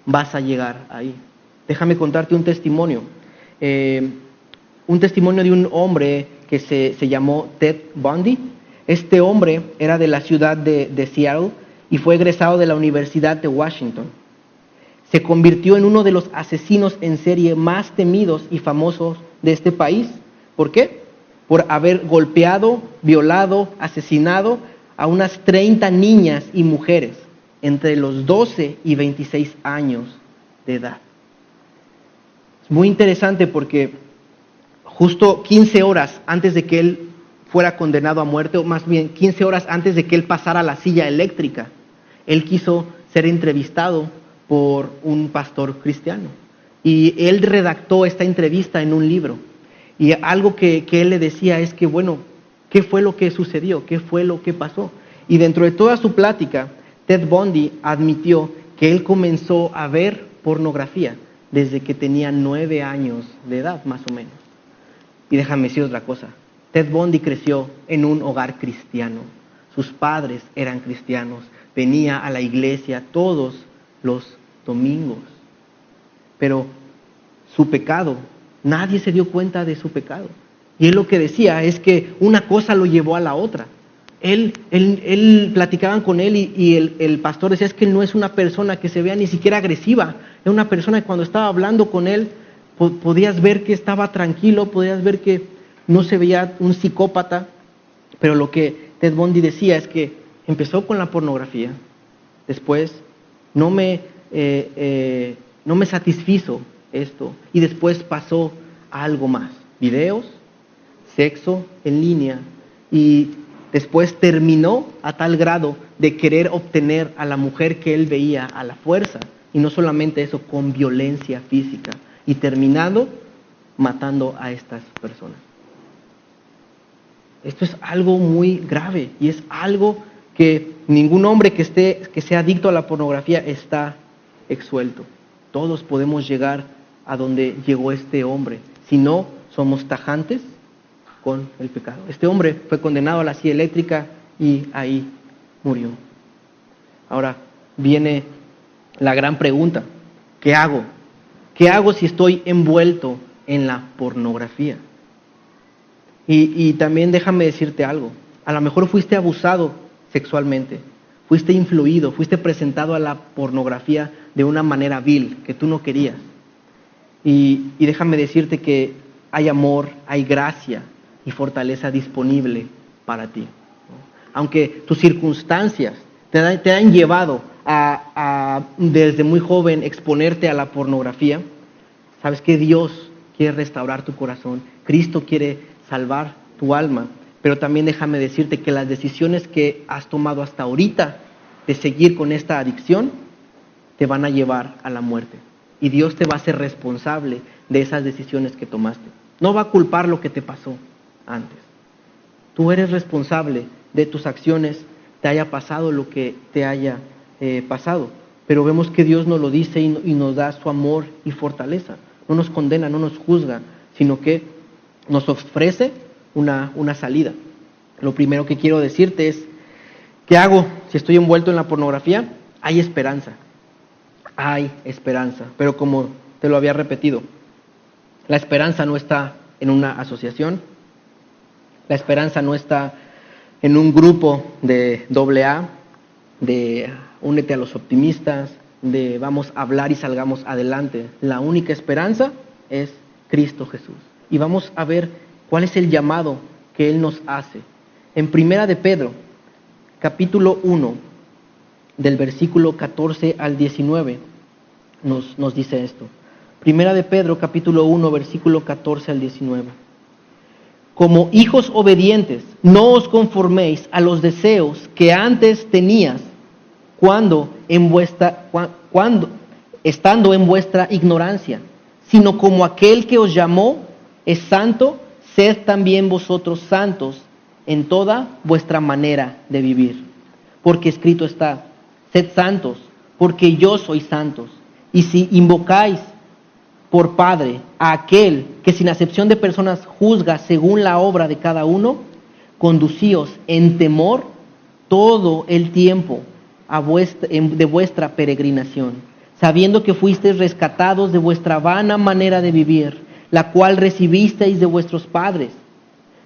vas a llegar ahí. Déjame contarte un testimonio. Un testimonio de un hombre que se llamó Ted Bundy. Este hombre era de la ciudad de Seattle y fue egresado de la Universidad de Washington. Se convirtió en uno de los asesinos en serie más temidos y famosos de este país. ¿Por qué? Por haber golpeado, violado, asesinado a unas 30 niñas y mujeres entre los 12 y 26 años de edad. Es muy interesante porque justo 15 horas antes de que él fuera condenado a muerte, o más bien 15 horas antes de que él pasara a la silla eléctrica, él quiso ser entrevistado por un pastor cristiano. Y él redactó esta entrevista en un libro. Y algo que él le decía es que, bueno, ¿qué fue lo que sucedió? ¿Qué fue lo que pasó? Y dentro de toda su plática, Ted Bundy admitió que él comenzó a ver pornografía desde que tenía 9 años de edad, más o menos. Y déjame decir otra cosa. Ted Bundy creció en un hogar cristiano. Sus padres eran cristianos. Venía a la iglesia todos los domingos. Pero su pecado, nadie se dio cuenta de su pecado. Y él lo que decía es que una cosa lo llevó a la otra. Él platicaban con él y el pastor decía, es que él no es una persona que se vea ni siquiera agresiva. Es una persona que cuando estaba hablando con él, podías ver que estaba tranquilo, podías ver que no se veía un psicópata. Pero lo que Ted Bundy decía es que empezó con la pornografía. Después no me satisfizo esto. Y después pasó a algo más. Videos, sexo en línea. Y después terminó a tal grado de querer obtener a la mujer que él veía a la fuerza. Y no solamente eso, con violencia física. Y terminado matando a estas personas. Esto es algo muy grave y es algo que ningún hombre que sea adicto a la pornografía está exuelto. Todos podemos llegar a donde llegó este hombre. Si no, somos tajantes con el pecado. Este hombre fue condenado a la silla eléctrica y ahí murió. Ahora viene la gran pregunta. ¿Qué hago? ¿Qué hago si estoy envuelto en la pornografía? Y también déjame decirte algo. A lo mejor fuiste abusado sexualmente, fuiste influido, fuiste presentado a la pornografía de una manera vil que tú no querías. Y déjame decirte que hay amor, hay gracia y fortaleza disponible para ti. Aunque tus circunstancias te han llevado a desde muy joven exponerte a la pornografía, sabes que Dios quiere restaurar tu corazón, Cristo quiere salvar tu alma, pero también déjame decirte que las decisiones que has tomado hasta ahorita de seguir con esta adicción te van a llevar a la muerte. Y Dios te va a hacer responsable de esas decisiones que tomaste. No va a culpar lo que te pasó antes. Tú eres responsable de tus acciones, te haya pasado lo que te haya pasado. Pero vemos que Dios nos lo dice y nos da su amor y fortaleza. No nos condena, no nos juzga, sino que nos ofrece una salida. Lo primero que quiero decirte es, ¿qué hago si estoy envuelto en la pornografía? Hay esperanza. Hay esperanza. Pero como te lo había repetido, la esperanza no está en una asociación. La esperanza no está en un grupo de AA, de únete a los optimistas, de vamos a hablar y salgamos adelante. La única esperanza es Cristo Jesús. Y vamos a ver cuál es el llamado que Él nos hace. En Primera de Pedro, capítulo 1, del versículo 14 al 19, nos dice esto. Primera de Pedro, capítulo 1, versículo 14 al 19. Como hijos obedientes, no os conforméis a los deseos que antes tenías cuando estando en vuestra ignorancia, sino como aquel que os llamó es santo, sed también vosotros santos en toda vuestra manera de vivir. Porque escrito está, sed santos, porque yo soy santos. Y si invocáis por Padre a aquel que sin acepción de personas juzga según la obra de cada uno, conducíos en temor todo el tiempo de vuestra peregrinación, sabiendo que fuisteis rescatados de vuestra vana manera de vivir, la cual recibisteis de vuestros padres,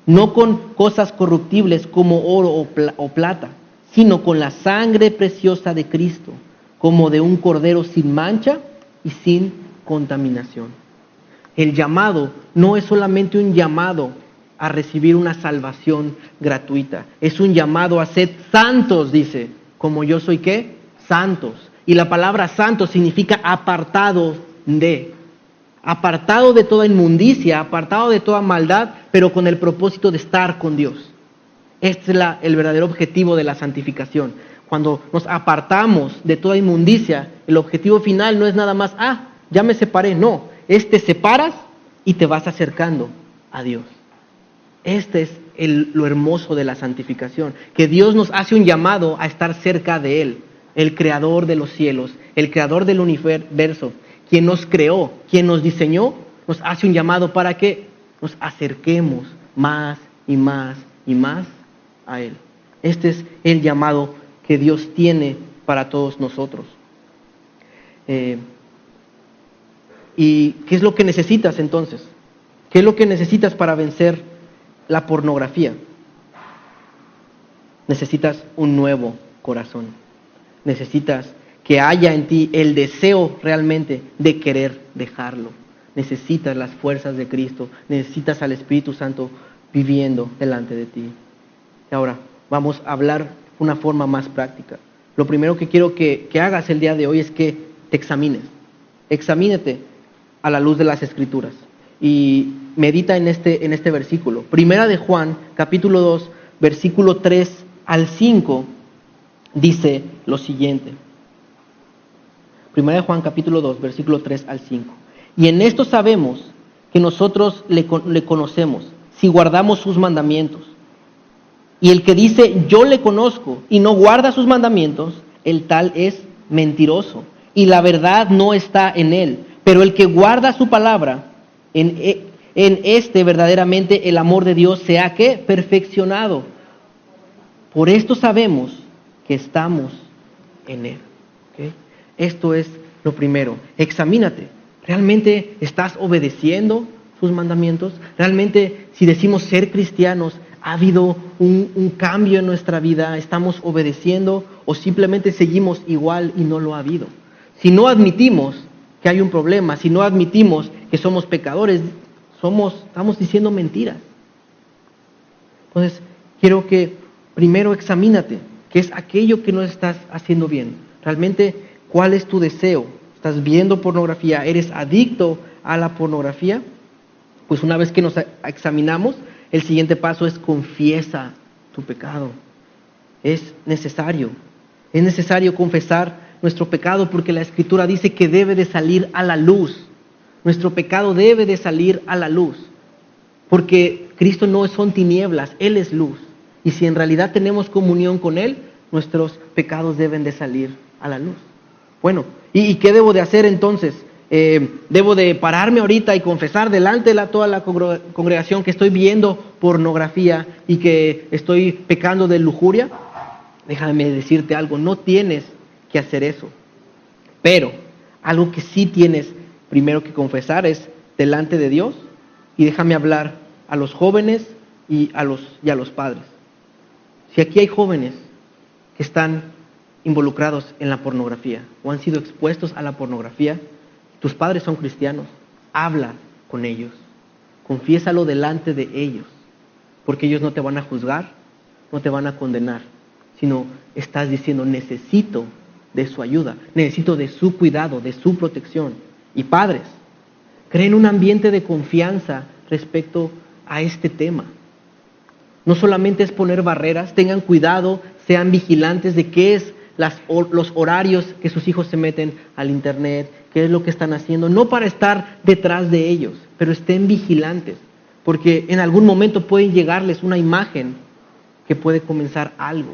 no con cosas corruptibles como oro o plata, sino con la sangre preciosa de Cristo, como de un cordero sin mancha y sin contaminación. El llamado no es solamente un llamado a recibir una salvación gratuita, es un llamado a ser santos, dice, como yo soy ¿qué? Santos. Y la palabra santo significa apartado de toda inmundicia, apartado de toda maldad, pero con el propósito de estar con Dios. Este es el verdadero objetivo de la santificación. Cuando nos apartamos de toda inmundicia, el objetivo final no es nada más, ya me separé. No, te separas y te vas acercando a Dios. Este es lo hermoso de la santificación, que Dios nos hace un llamado a estar cerca de Él, el creador de los cielos, el creador del universo, quien nos creó, quien nos diseñó, nos hace un llamado para que nos acerquemos más y más y más a Él. Este es el llamado que Dios tiene para todos nosotros. ¿Y qué es lo que necesitas entonces? ¿Qué es lo que necesitas para vencer la pornografía? Necesitas un nuevo corazón. Necesitas que haya en ti el deseo realmente de querer dejarlo. Necesitas las fuerzas de Cristo. Necesitas al Espíritu Santo viviendo delante de ti. Y ahora vamos a hablar de una forma más práctica. Lo primero que quiero que hagas el día de hoy es que te examines. Examínate a la luz de las Escrituras. Y medita en este versículo. Primera de Juan, capítulo 2, versículo 3 al 5, dice lo siguiente. Primera de Juan, capítulo 2, versículo 3 al 5. Y en esto sabemos que nosotros le conocemos, si guardamos sus mandamientos. Y el que dice, yo le conozco, y no guarda sus mandamientos, el tal es mentiroso, y la verdad no está en él. Pero el que guarda su palabra, en este verdaderamente el amor de Dios se ha ¿qué? Perfeccionado. Por esto sabemos que estamos en Él. ¿Okay? Esto es lo primero. Examínate. ¿Realmente estás obedeciendo sus mandamientos? ¿Realmente, si decimos ser cristianos, ha habido un cambio en nuestra vida? ¿Estamos obedeciendo o simplemente seguimos igual y no lo ha habido? Si no admitimos que hay un problema, si no admitimos que somos pecadores, estamos diciendo mentiras. Entonces, quiero que primero examínate, qué es aquello que no estás haciendo bien. Realmente, ¿cuál es tu deseo? ¿Estás viendo pornografía? ¿Eres adicto a la pornografía? Pues una vez que nos examinamos, el siguiente paso es confiesa tu pecado. Es necesario confesar nuestro pecado porque la Escritura dice que debe de salir a la luz. Nuestro pecado debe de salir a la luz, porque Cristo no son tinieblas, Él es luz. Y si en realidad tenemos comunión con Él, nuestros pecados deben de salir a la luz. Bueno, ¿y qué debo de hacer entonces? ¿Debo de pararme ahorita y confesar delante de toda la congregación que estoy viendo pornografía y que estoy pecando de lujuria? Déjame decirte algo, no tienes que hacer eso. Pero algo que sí tienes primero que confesar es delante de Dios, y déjame hablar a los jóvenes y a los padres. Si aquí hay jóvenes que están involucrados en la pornografía o han sido expuestos a la pornografía, tus padres son cristianos, habla con ellos, confiésalo delante de ellos, porque ellos no te van a juzgar, no te van a condenar, sino estás diciendo, necesito de su ayuda, necesito de su cuidado, de su protección. Y padres, creen un ambiente de confianza respecto a este tema. No solamente es poner barreras, tengan cuidado, sean vigilantes de qué es los horarios que sus hijos se meten al internet, qué es lo que están haciendo, no para estar detrás de ellos, pero estén vigilantes, porque en algún momento puede llegarles una imagen que puede comenzar algo.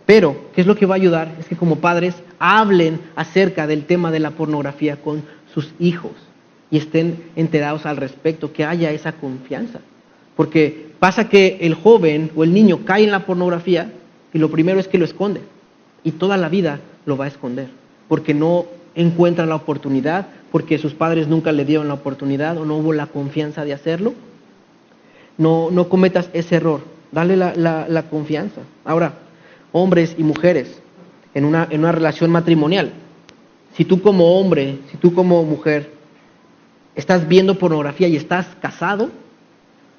Pero, ¿qué es lo que va a ayudar? Es que como padres hablen acerca del tema de la pornografía con sus hijos y estén enterados al respecto, que haya esa confianza. Porque pasa que el joven o el niño cae en la pornografía y lo primero es que lo esconde. Y toda la vida lo va a esconder. Porque no encuentra la oportunidad, porque sus padres nunca le dieron la oportunidad o no hubo la confianza de hacerlo. No cometas ese error. Dale la confianza. Ahora, hombres y mujeres en una relación matrimonial. Si tú como hombre, si tú como mujer estás viendo pornografía y estás casado,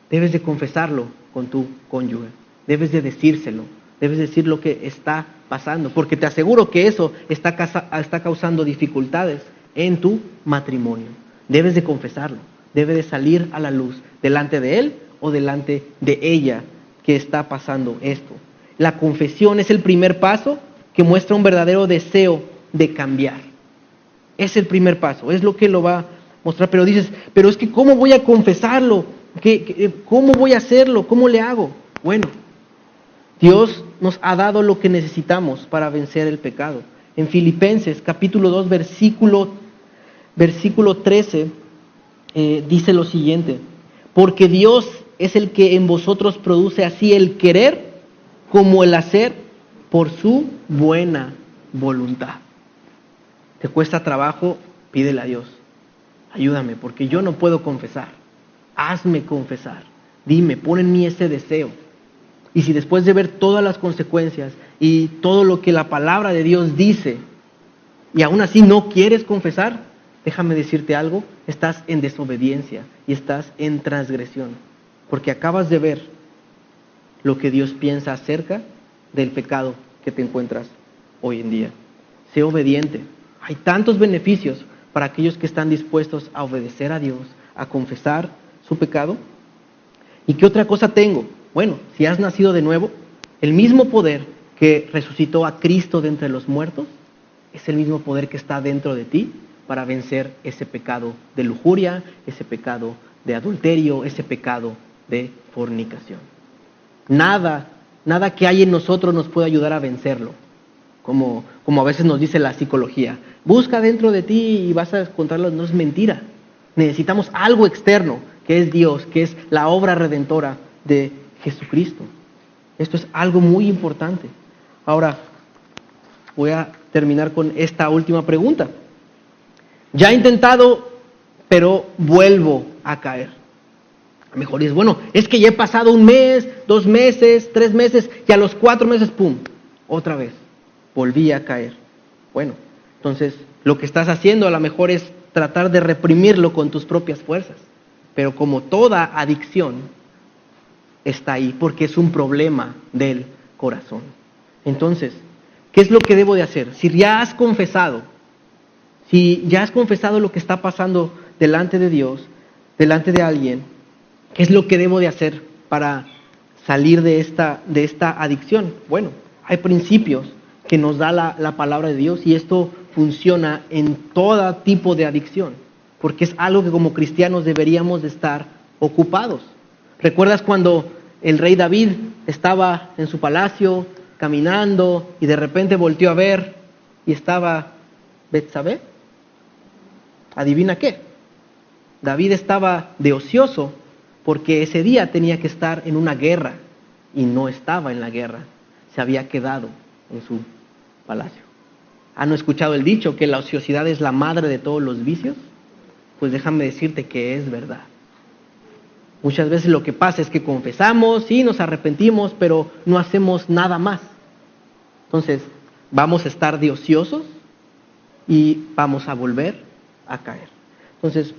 debes de confesarlo con tu cónyuge. Debes de decírselo. Debes decir lo que está pasando. Porque te aseguro que eso está causando dificultades en tu matrimonio. Debes de confesarlo. Debe de salir a la luz delante de él o delante de ella que está pasando esto. La confesión es el primer paso que muestra un verdadero deseo de cambiar. Es el primer paso, es lo que lo va a mostrar. Pero dices, pero es que ¿cómo voy a confesarlo? ¿Cómo voy a hacerlo? ¿Cómo le hago? Bueno, Dios nos ha dado lo que necesitamos para vencer el pecado. En Filipenses capítulo 2, versículo 13, dice lo siguiente: porque Dios es el que en vosotros produce así el querer como el hacer por su buena voluntad. ¿Te cuesta trabajo? Pídele a Dios. Ayúdame, porque yo no puedo confesar. Hazme confesar. Dime, pon en mí ese deseo. Y si después de ver todas las consecuencias y todo lo que la palabra de Dios dice, y aún así no quieres confesar, déjame decirte algo, estás en desobediencia y estás en transgresión. Porque acabas de ver lo que Dios piensa acerca del pecado que te encuentras hoy en día. Sé obediente. Hay tantos beneficios para aquellos que están dispuestos a obedecer a Dios, a confesar su pecado. ¿Y qué otra cosa tengo? Bueno, si has nacido de nuevo, el mismo poder que resucitó a Cristo de entre los muertos es el mismo poder que está dentro de ti para vencer ese pecado de lujuria, ese pecado de adulterio, ese pecado de fornicación. Nada que hay en nosotros nos puede ayudar a vencerlo. Como a veces nos dice la psicología, busca dentro de ti y vas a encontrarlo. No, es mentira. Necesitamos algo externo, que es Dios, que es la obra redentora de Jesucristo. Esto es algo muy importante. Ahora, voy a terminar con esta última pregunta. Ya he intentado, pero vuelvo a caer. A lo mejor dices, bueno, es que ya he pasado 1 mes, 2 meses, 3 meses, y a los 4 meses, ¡pum!, otra vez. Volví a caer. Bueno, entonces lo que estás haciendo a lo mejor es tratar de reprimirlo con tus propias fuerzas. Pero como toda adicción, está ahí porque es un problema del corazón. Entonces, ¿qué es lo que debo de hacer? Si ya has confesado lo que está pasando delante de Dios, delante de alguien, ¿qué es lo que debo de hacer para salir de esta adicción? Bueno, hay principios que nos da la palabra de Dios y esto funciona en todo tipo de adicción, porque es algo que como cristianos deberíamos de estar ocupados. ¿Recuerdas cuando el rey David estaba en su palacio caminando y de repente volteó a ver y estaba Betsabé? ¿Adivina qué? David estaba de ocioso porque ese día tenía que estar en una guerra y no estaba en la guerra, se había quedado en su palacio. ¿Han escuchado el dicho que la ociosidad es la madre de todos los vicios? Pues déjame decirte que es verdad. Muchas veces lo que pasa es que confesamos, sí, nos arrepentimos, pero no hacemos nada más. Entonces, vamos a estar de ociosos y vamos a volver a caer. Entonces,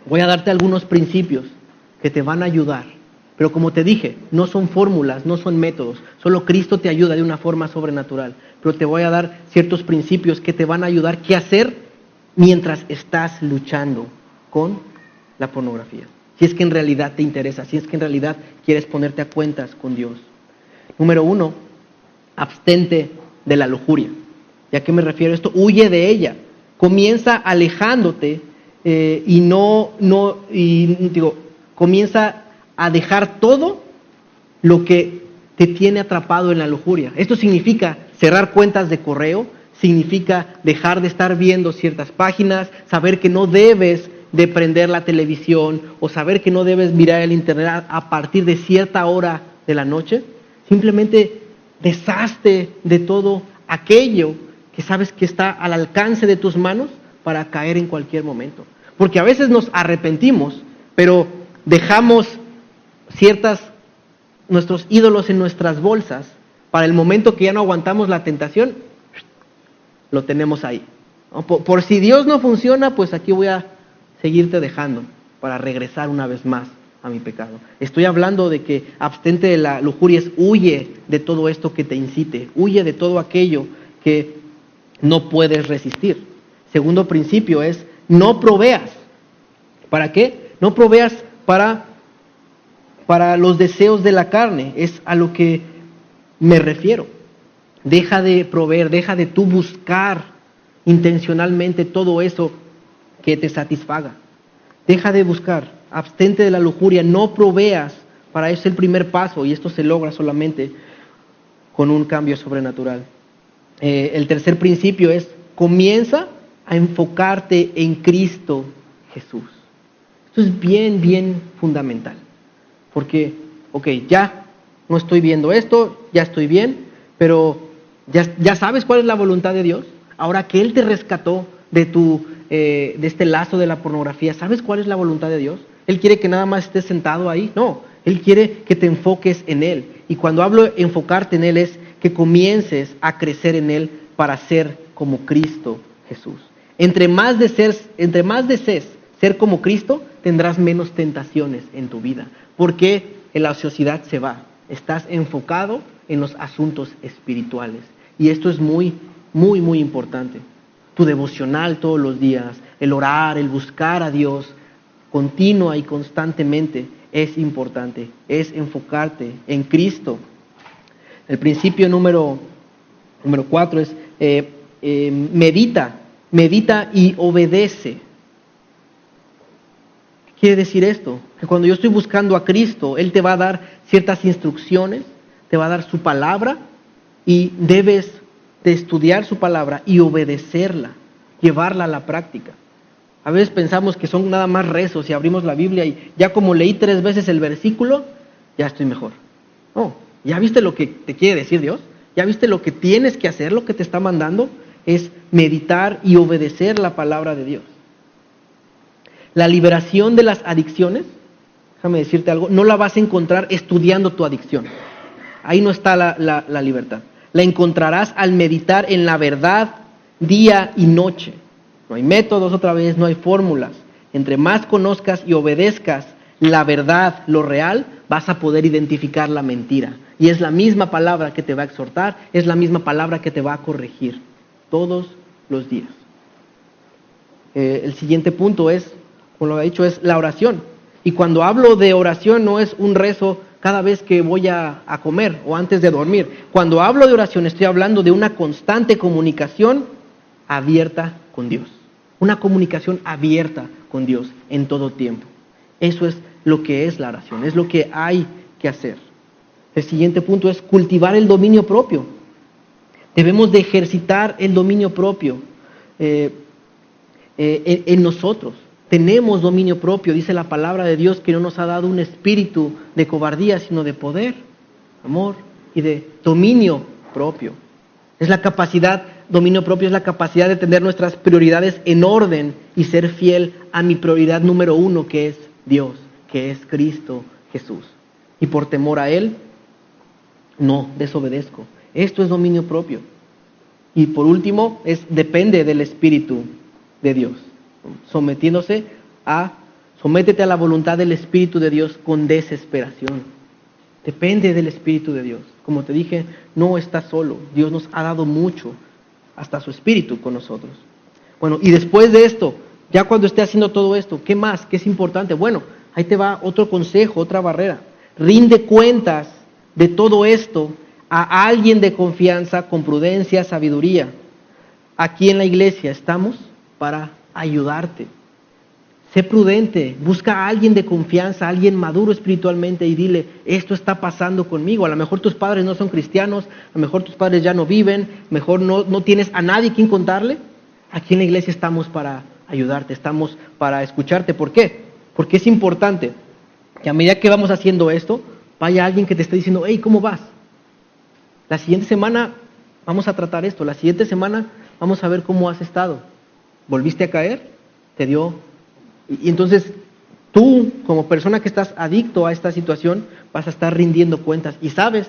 voy a darte algunos principios que te van a ayudar. Pero como te dije, no son fórmulas, no son métodos. Solo Cristo te ayuda de una forma sobrenatural. Pero te voy a dar ciertos principios que te van a ayudar qué hacer mientras estás luchando con la pornografía. Si es que en realidad te interesa, si es que en realidad quieres ponerte a cuentas con Dios. Número 1, abstente de la lujuria. ¿Y a qué me refiero esto? Huye de ella. Comienza alejándote comienza a dejar todo lo que te tiene atrapado en la lujuria. Esto significa cerrar cuentas de correo, significa dejar de estar viendo ciertas páginas, saber que no debes de prender la televisión o saber que no debes mirar el internet a partir de cierta hora de la noche. Simplemente deshazte de todo aquello que sabes que está al alcance de tus manos para caer en cualquier momento. Porque a veces nos arrepentimos, pero dejamos nuestros ídolos en nuestras bolsas para el momento que ya no aguantamos la tentación, lo tenemos ahí. Por si Dios no funciona, pues aquí voy a seguirte dejando para regresar una vez más a mi pecado. Estoy hablando de que abstente de la lujuria es huye de todo esto que te incite, huye de todo aquello que no puedes resistir. Segundo principio es no proveas. ¿Para qué? No proveas para para los deseos de la carne, es a lo que me refiero. Deja de proveer, deja de tú buscar intencionalmente todo eso que te satisfaga. Deja de buscar, abstente de la lujuria, no proveas. Para eso es el primer paso, y esto se logra solamente con un cambio sobrenatural. El tercer principio es: comienza a enfocarte en Cristo Jesús. Esto es bien, bien fundamental. Porque, ya no estoy viendo esto, ya estoy bien, pero ya sabes cuál es la voluntad de Dios. Ahora que Él te rescató de este lazo de la pornografía, ¿sabes cuál es la voluntad de Dios? Él quiere que nada más estés sentado ahí. No, Él quiere que te enfoques en Él. Y cuando hablo de enfocarte en Él, es que comiences a crecer en Él para ser como Cristo Jesús. Entre más desees ser como Cristo, tendrás menos tentaciones en tu vida, porque la ociosidad se va. Estás enfocado en los asuntos espirituales. Y esto es muy, muy, muy importante. Tu devocional todos los días, el orar, el buscar a Dios continua y constantemente es importante. Es enfocarte en Cristo. El principio número 4 es medita y obedece. ¿Qué quiere decir esto? Que cuando yo estoy buscando a Cristo, Él te va a dar ciertas instrucciones, te va a dar su palabra, y debes de estudiar su palabra y obedecerla, llevarla a la práctica. A veces pensamos que son nada más rezos y abrimos la Biblia y ya como leí 3 veces el versículo, ya estoy mejor. No, ¿ya viste lo que te quiere decir Dios? ¿Ya viste lo que tienes que hacer, lo que te está mandando? Es meditar y obedecer la palabra de Dios. La liberación de las adicciones, déjame decirte algo, no la vas a encontrar estudiando tu adicción. Ahí no está la libertad. La encontrarás al meditar en la verdad día y noche. No hay métodos otra vez, no hay fórmulas. Entre más conozcas y obedezcas la verdad, lo real, vas a poder identificar la mentira. Y es la misma palabra que te va a exhortar, es la misma palabra que te va a corregir todos los días. El siguiente punto es, como lo he dicho, es la oración. Y cuando hablo de oración no es un rezo cada vez que voy a comer o antes de dormir. Cuando hablo de oración estoy hablando de una constante comunicación abierta con Dios. Una comunicación abierta con Dios en todo tiempo. Eso es lo que es la oración, es lo que hay que hacer. El siguiente punto es cultivar el dominio propio. Debemos de ejercitar el dominio propio en nosotros. Tenemos dominio propio, dice la palabra de Dios, que no nos ha dado un espíritu de cobardía, sino de poder, amor y de dominio propio. Dominio propio es la capacidad de tener nuestras prioridades en orden y ser fiel a mi prioridad número 1, que es Dios, que es Cristo Jesús. Y por temor a Él, no desobedezco. Esto es dominio propio. Y por último, depende del Espíritu de Dios. Sométete a la voluntad del Espíritu de Dios con desesperación. Depende del Espíritu de Dios. Como te dije, no estás solo. Dios nos ha dado mucho, hasta su Espíritu con nosotros. Bueno, y después de esto, ya cuando esté haciendo todo esto, ¿qué más? ¿Qué es importante? Bueno, ahí te va otro consejo, otra barrera. Rinde cuentas de todo esto a alguien de confianza, con prudencia, sabiduría. Aquí en la iglesia estamos para ayudarte. Sé prudente, busca a alguien de confianza, a alguien maduro espiritualmente y dile, esto está pasando conmigo. A lo mejor tus padres no son cristianos, a lo mejor tus padres ya no viven, mejor no tienes a nadie quien contarle. Aquí en la iglesia estamos para ayudarte, estamos para escucharte. ¿Por qué? Porque es importante que a medida que vamos haciendo esto, vaya alguien que te esté diciendo, hey, ¿cómo vas? La siguiente semana vamos a tratar esto, la siguiente semana vamos a ver cómo has estado. ¿Volviste a caer? ¿Te dio? Y entonces tú, como persona que estás adicto a esta situación, vas a estar rindiendo cuentas y sabes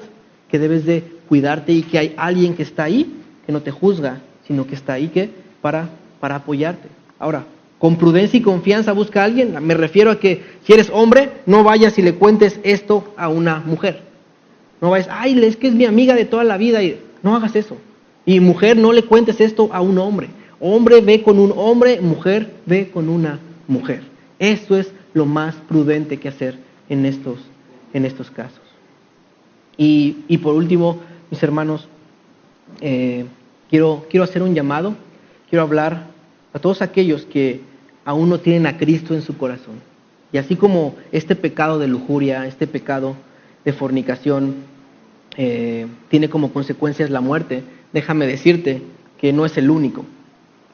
que debes de cuidarte y que hay alguien que está ahí, que no te juzga, sino que está ahí para apoyarte. Ahora, con prudencia y confianza busca a alguien. Me refiero a que si eres hombre, no vayas y le cuentes esto a una mujer. No vayas, ay, es que es mi amiga de toda la vida. Y no hagas eso. Y mujer, no le cuentes esto a un hombre. Hombre ve con un hombre, mujer ve con una mujer. Eso es lo más prudente que hacer en estos en estos casos. Y por último, mis hermanos, quiero hacer un llamado, quiero hablar a todos aquellos que aún no tienen a Cristo en su corazón. Y así como este pecado de lujuria, este pecado de fornicación tiene como consecuencias la muerte, déjame decirte que no es el único.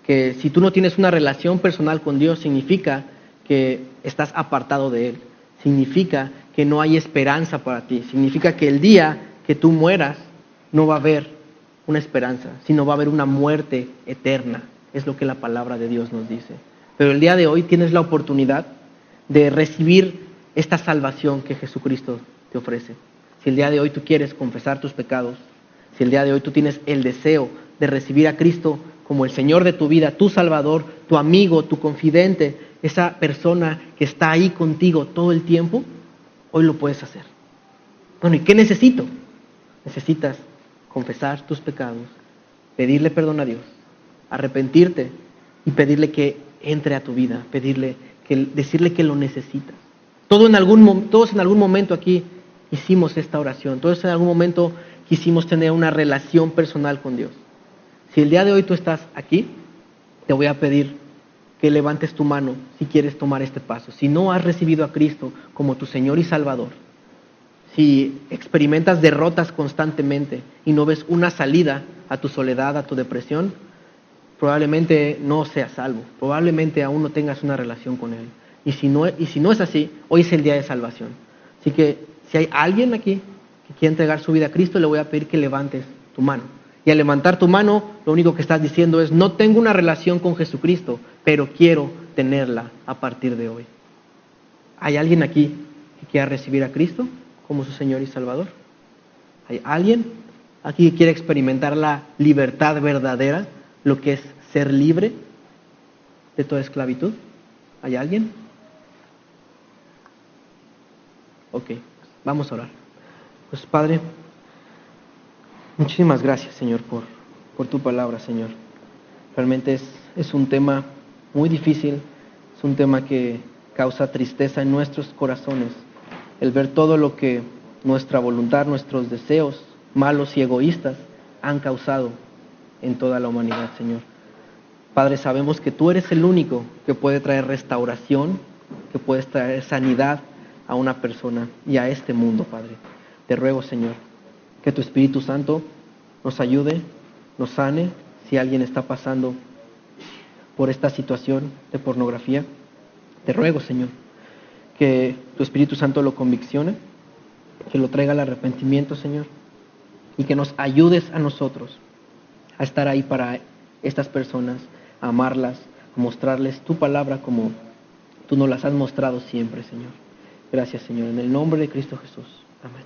Que si tú no tienes una relación personal con Dios, significa que estás apartado de Él. Significa que no hay esperanza para ti. Significa que el día que tú mueras no va a haber una esperanza, sino va a haber una muerte eterna. Es lo que la palabra de Dios nos dice. Pero el día de hoy tienes la oportunidad de recibir esta salvación que Jesucristo te ofrece. Si el día de hoy tú quieres confesar tus pecados, si el día de hoy tú tienes el deseo de recibir a Cristo como el Señor de tu vida, tu Salvador, tu amigo, tu confidente, esa persona que está ahí contigo todo el tiempo, hoy lo puedes hacer. Bueno, ¿y qué necesito? Necesitas confesar tus pecados, pedirle perdón a Dios, arrepentirte y pedirle que entre a tu vida, decirle que lo necesitas. Todos en algún momento aquí hicimos esta oración, todos en algún momento quisimos tener una relación personal con Dios. Si el día de hoy tú estás aquí, te voy a pedir que levantes tu mano si quieres tomar este paso. Si no has recibido a Cristo como tu Señor y Salvador, si experimentas derrotas constantemente y no ves una salida a tu soledad, a tu depresión, probablemente no seas salvo, probablemente aún no tengas una relación con Él. Y si no es así, hoy es el día de salvación. Así que si hay alguien aquí que quiere entregar su vida a Cristo, le voy a pedir que levantes tu mano. Y al levantar tu mano, lo único que estás diciendo es: no tengo una relación con Jesucristo, pero quiero tenerla a partir de hoy. ¿Hay alguien aquí que quiera recibir a Cristo como su Señor y Salvador? ¿Hay alguien aquí que quiere experimentar la libertad verdadera, lo que es ser libre de toda esclavitud? ¿Hay alguien? Ok, vamos a orar. Pues Padre, muchísimas gracias, Señor, por tu palabra, Señor. Realmente es un tema muy difícil, es un tema que causa tristeza en nuestros corazones, el ver todo lo que nuestra voluntad, nuestros deseos malos y egoístas han causado en toda la humanidad, Señor. Padre, sabemos que tú eres el único que puede traer restauración, que puedes traer sanidad a una persona y a este mundo, Padre. Te ruego, Señor, que tu Espíritu Santo nos ayude, nos sane. Si alguien está pasando por esta situación de pornografía, te ruego, Señor, que tu Espíritu Santo lo conviccione, que lo traiga al arrepentimiento, Señor, y que nos ayudes a nosotros a estar ahí para estas personas, a amarlas, a mostrarles tu palabra como tú nos las has mostrado siempre, Señor. Gracias, Señor, en el nombre de Cristo Jesús. Amén.